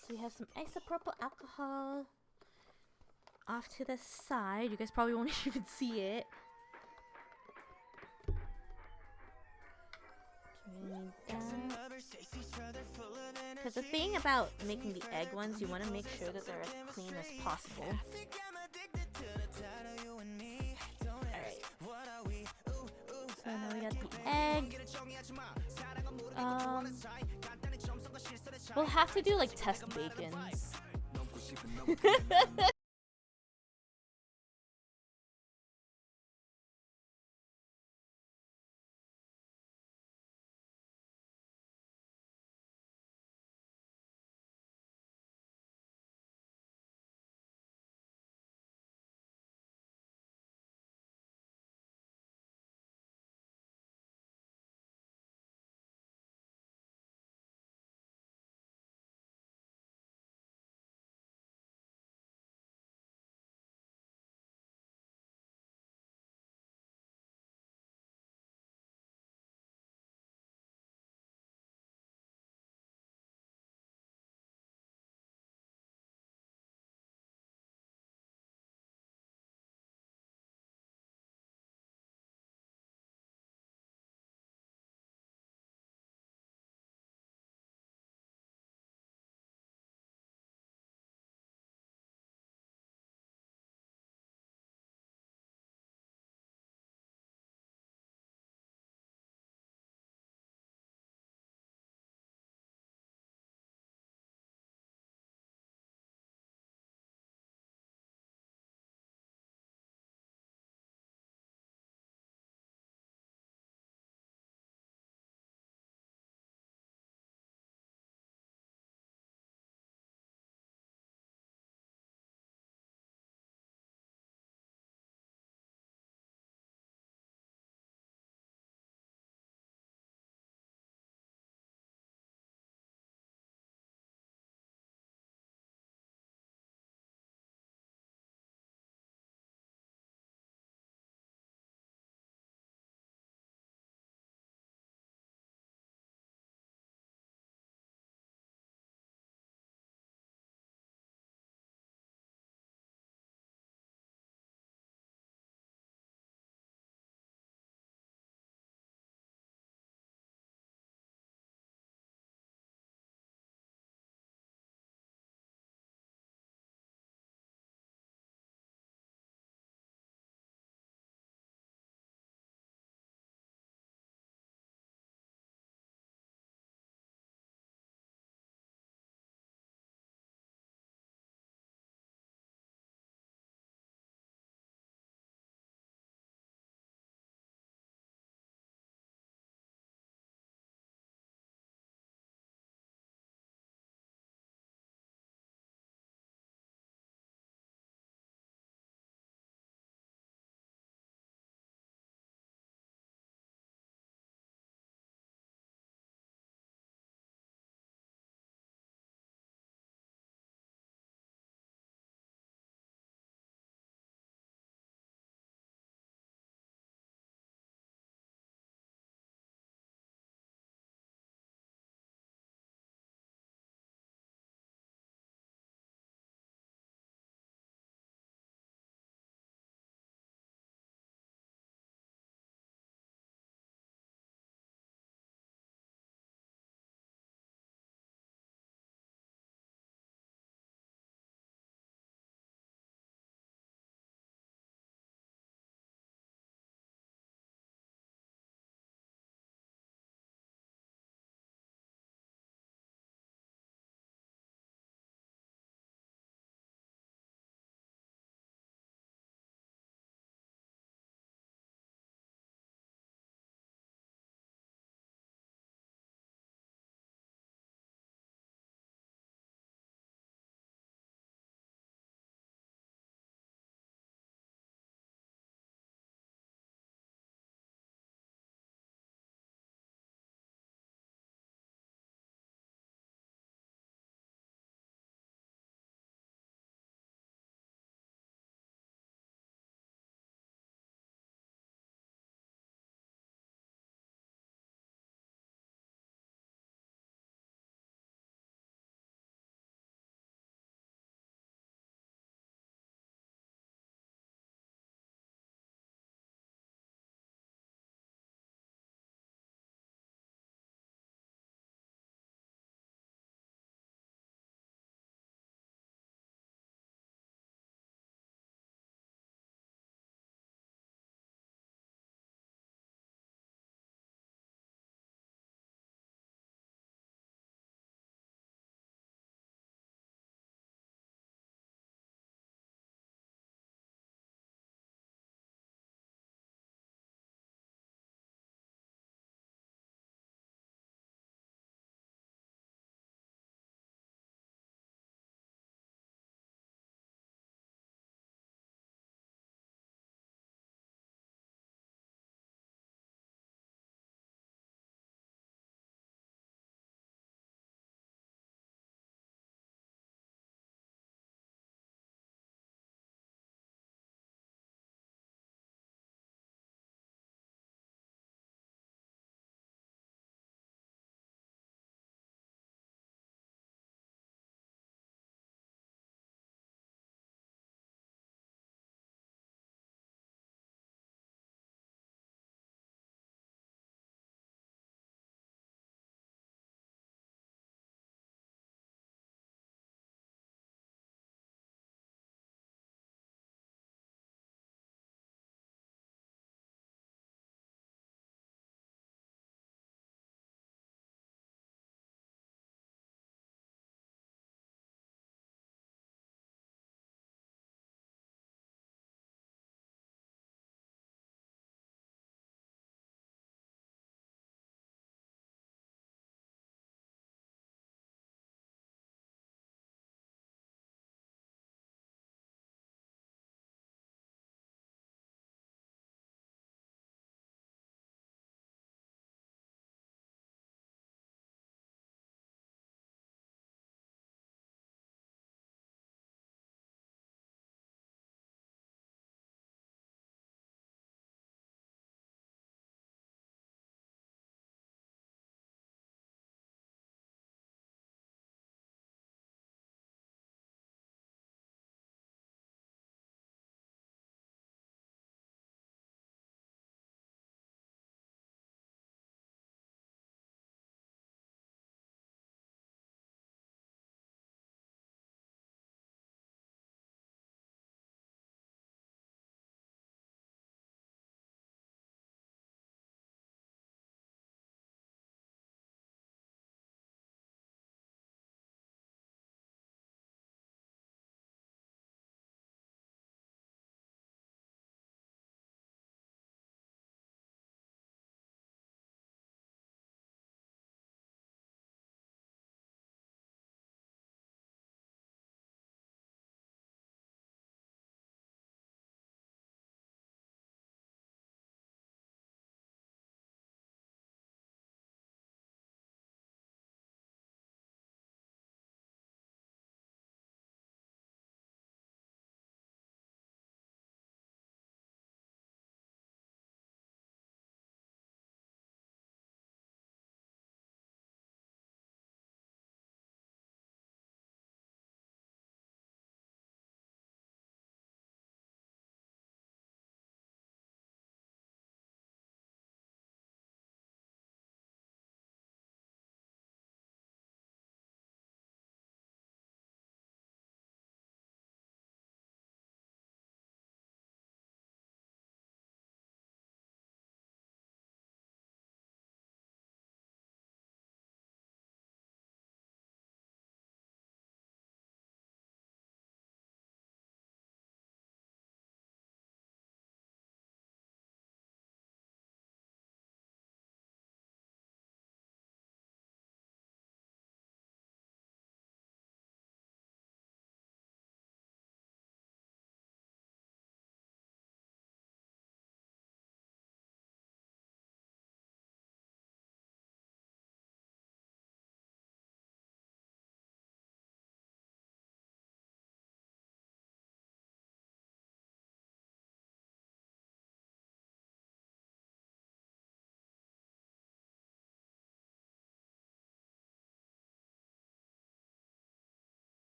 So we have some isopropyl alcohol off to the side. You guys probably won't even see it. Because the thing about making the egg ones, you want to make sure that they're as clean as possible. Alright. So now we got the egg. We'll have to do like test bacons.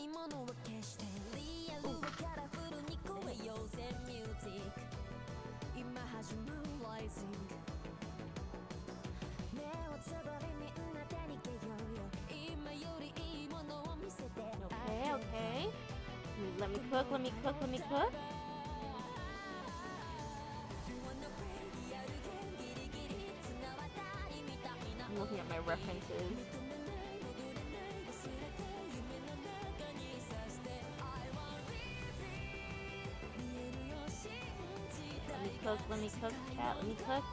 いものは決してリアルはカラフルに超えようぜミュージック今始まるライジング目をつぶりみんな手にけようよ今よりいいものを見せて Okay, okay. Let me cook, let me cook, let me cook. I'm looking at my references. Let me cook, cat, let me cook.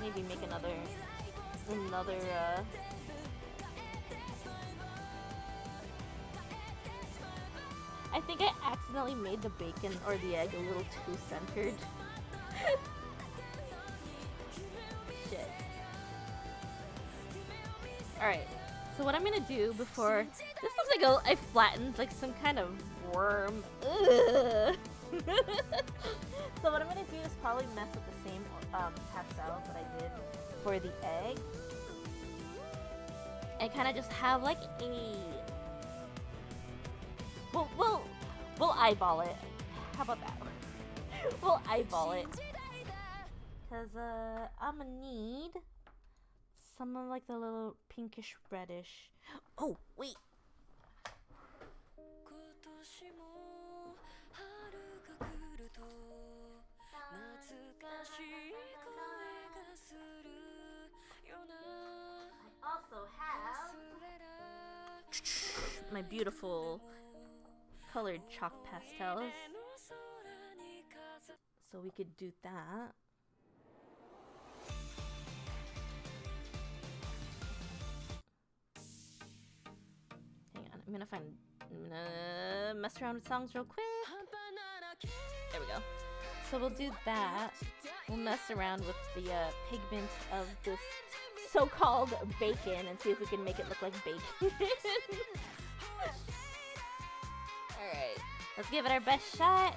Maybe make another, I think I accidentally made the bacon or the egg a little too centered. Shit. Alright, so what I'm gonna do before... This looks like I flattened like some kind of worm. Ugh. So what I'm gonna do is probably mess with the same pastels that I did for the egg. And kind of just have like a... We'll eyeball it. How about that? We'll eyeball it. Because I'm gonna need some of like the little pinkish reddish. Oh, wait. I also have my beautiful colored chalk pastels. So we could do that. Hang on, I'm gonna mess around with songs real quick. There we go. So we'll do that. We'll mess around with the pigment of this so-called bacon and see if we can make it look like bacon. Alright, let's give it our best shot.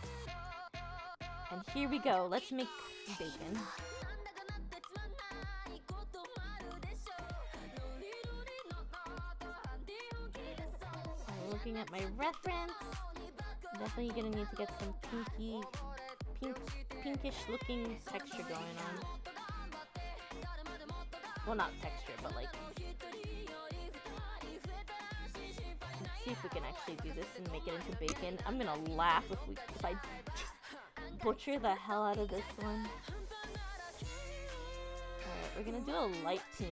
And here we go. Let's make bacon. I'm looking at my reference. Definitely gonna need to get some pinkish looking texture going on. Well, not texture, but like... Let's see if we can actually do this and make it into bacon. I'm gonna laugh if I butcher the hell out of this one. Alright, we're gonna do a light tint.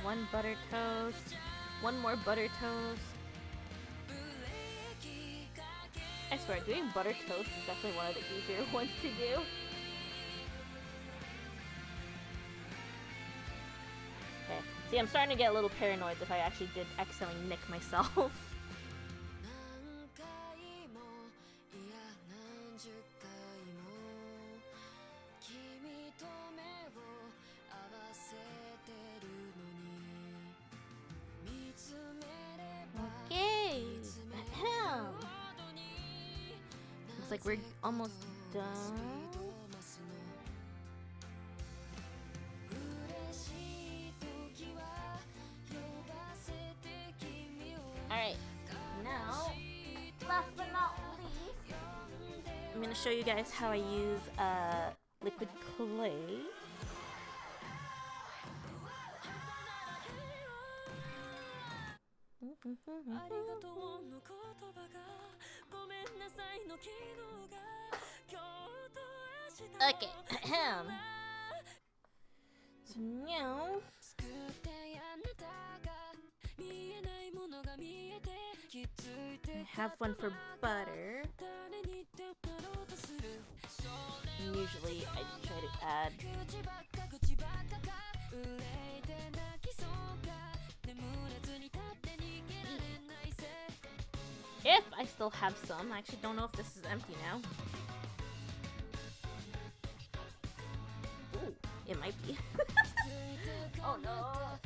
one butter toast. One more butter toast. I swear, doing butter toast is definitely one of the easier ones to do. Okay. See, I'm starting to get a little paranoid if I actually did accidentally nick myself. 何回もいや何十回も君と目を合わせてるのに見つめれば Okay. 見つめる Ahem. ほどに Looks like we're almost done. 増すの嬉しい時は呼ばせて君を Alright. Now, last but not least, I'm gonna show you guys how I use liquid clay. Mm-hmm. ありがとうの言葉がごめんなさいの昨日が今日と明日 Okay. Ahem. So now, 作ってあなたが見えないものが見えて気づいて I have one for butter. 誰にでもなろうとする And usually, I try to add 口ばっか口ばっかか憂いて泣きそうか眠れずに立って逃げられないぜ if I still have some. I actually don't know if this is empty now. Ooh, it might be. Oh no.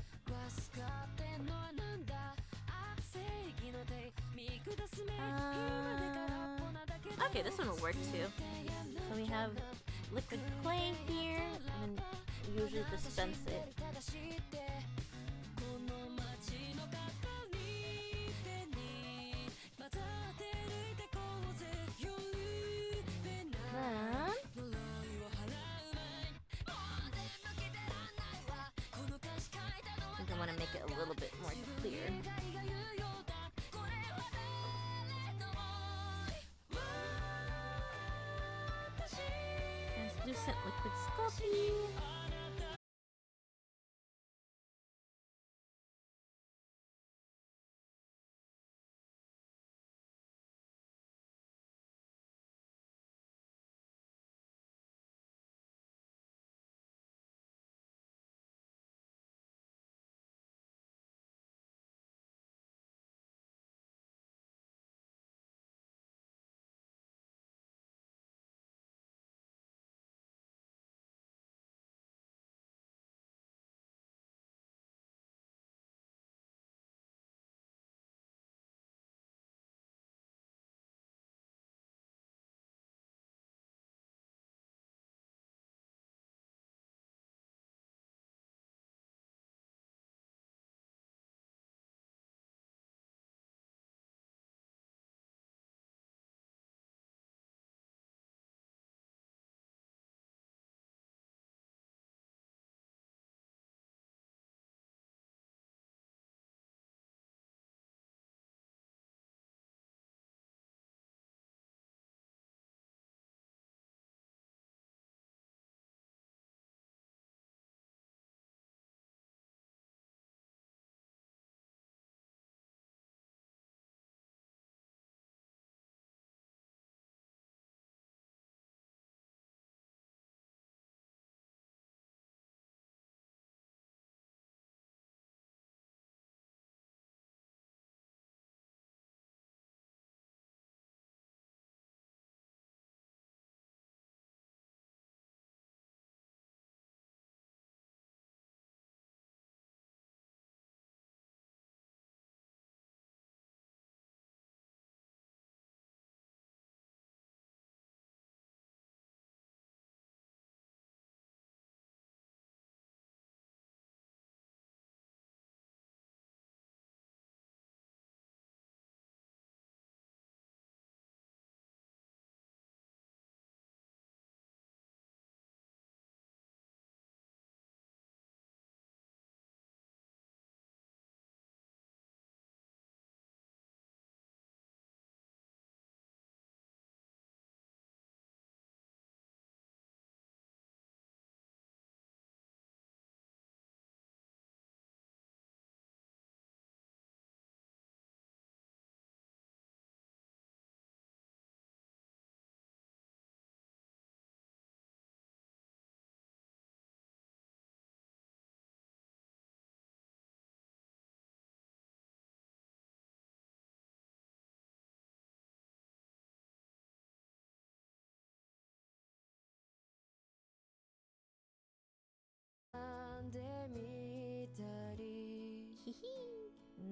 Okay, this one will work too. So we have liquid clay here, and usually dispense it. Then I think I want to make it a little bit more clear. Translucent liquid sculpting.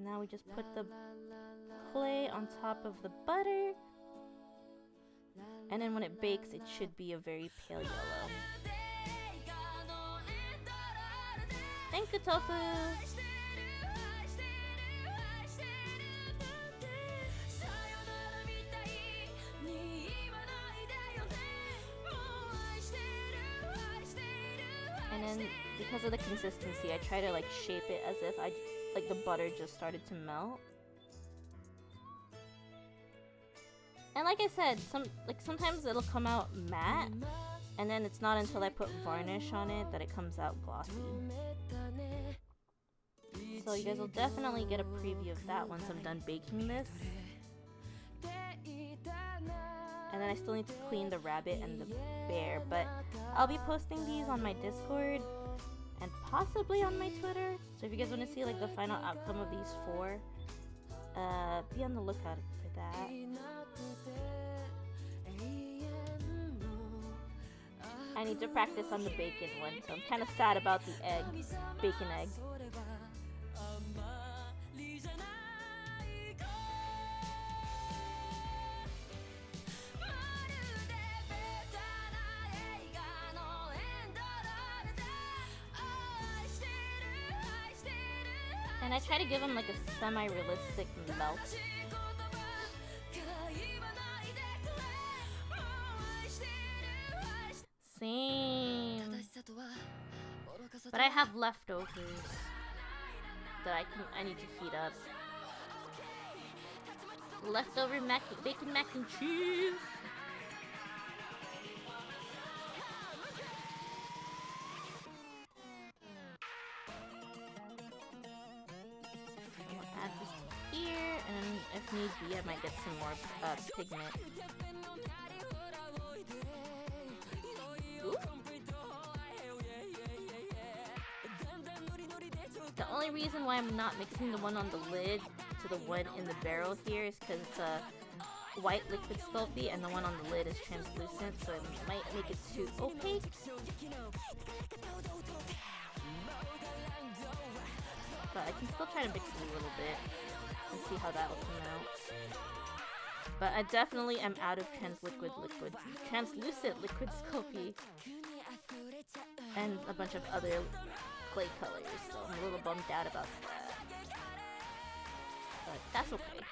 Now we just put the clay on top of the butter. And then when it bakes, it should be a very pale yellow. Thank you, tofu! And then because of the consistency, I try to like shape it as if like the butter just started to melt. And like I said, sometimes it'll come out matte, and then it's not until I put varnish on it that it comes out glossy. So you guys will definitely get a preview of that once I'm done baking this. And then I still need to clean the rabbit and the bear, but I'll be posting these on my Discord and possibly on my Twitter. So if you guys want to see like the final outcome of these 4, be on the lookout for that. I need to practice on the bacon one, so I'm kind of sad about the bacon egg. And I try to give them like a semi-realistic melt. Same. But I have leftovers that I need to heat up. Leftover bacon mac and cheese. I'll add this to here, and then if need be, I might get some more pigment. Ooh. The only reason why I'm not mixing the one on the lid to the one in the barrel here is because it's a white liquid Sculpting and the one on the lid is translucent, so it might make it too opaque. But I can still try to mix it a little bit and see how that will come out. But I definitely am out of translucent liquid Sculpting and a bunch of other clay colors, so I'm a little bummed out about that. But that's okay.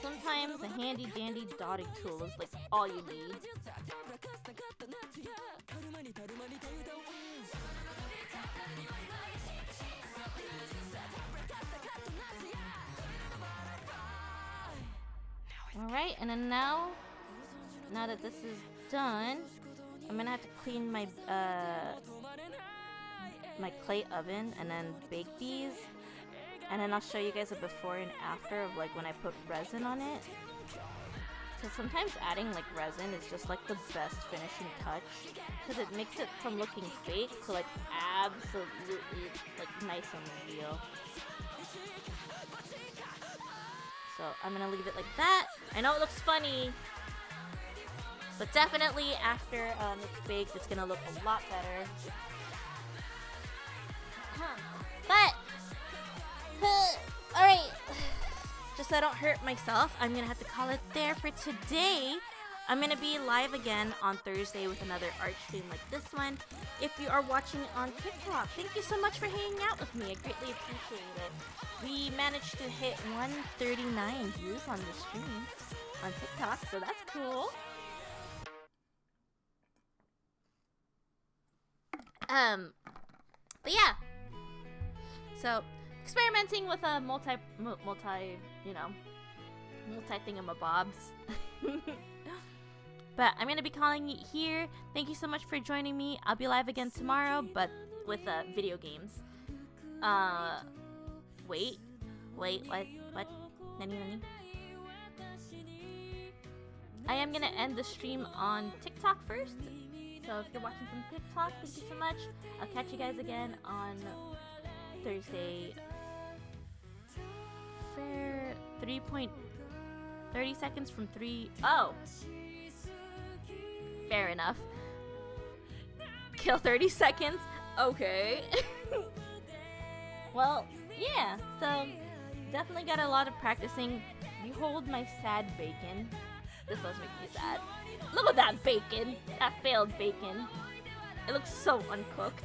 Sometimes a handy dandy dotting tool is like all you need. Alright, and then now that this is done, I'm gonna have to clean my my clay oven and then bake these. And then I'll show you guys a before and after of like when I put resin on it. Because sometimes adding like resin is just like the best finishing touch. Because it makes it from looking fake to like absolutely like nice and real. So I'm gonna leave it like that. I know it looks funny, but definitely after it's baked, it's gonna look a lot better. But alright, just so I don't hurt myself, I'm gonna have to call it there for today. I'm gonna be live again on Thursday with another art stream like this one. If you are watching on TikTok, thank you so much for hanging out with me. I greatly appreciate it. We managed to hit 139 views on the stream on TikTok, so that's cool. But yeah. So experimenting with a multi thingamabobs. But I'm gonna be calling it here. Thank you so much for joining me. I'll be live again tomorrow, but with video games. Wait, what? Nani? I am gonna end the stream on TikTok first. So if you're watching from TikTok, thank you so much. I'll catch you guys again on Thursday. Fair 3.30 seconds from 3. Oh! Fair enough. Kill 30 seconds? Okay. Well, yeah, so definitely got a lot of practicing. Behold my sad bacon. This does make me sad. Look at that bacon! That failed bacon. It looks so uncooked.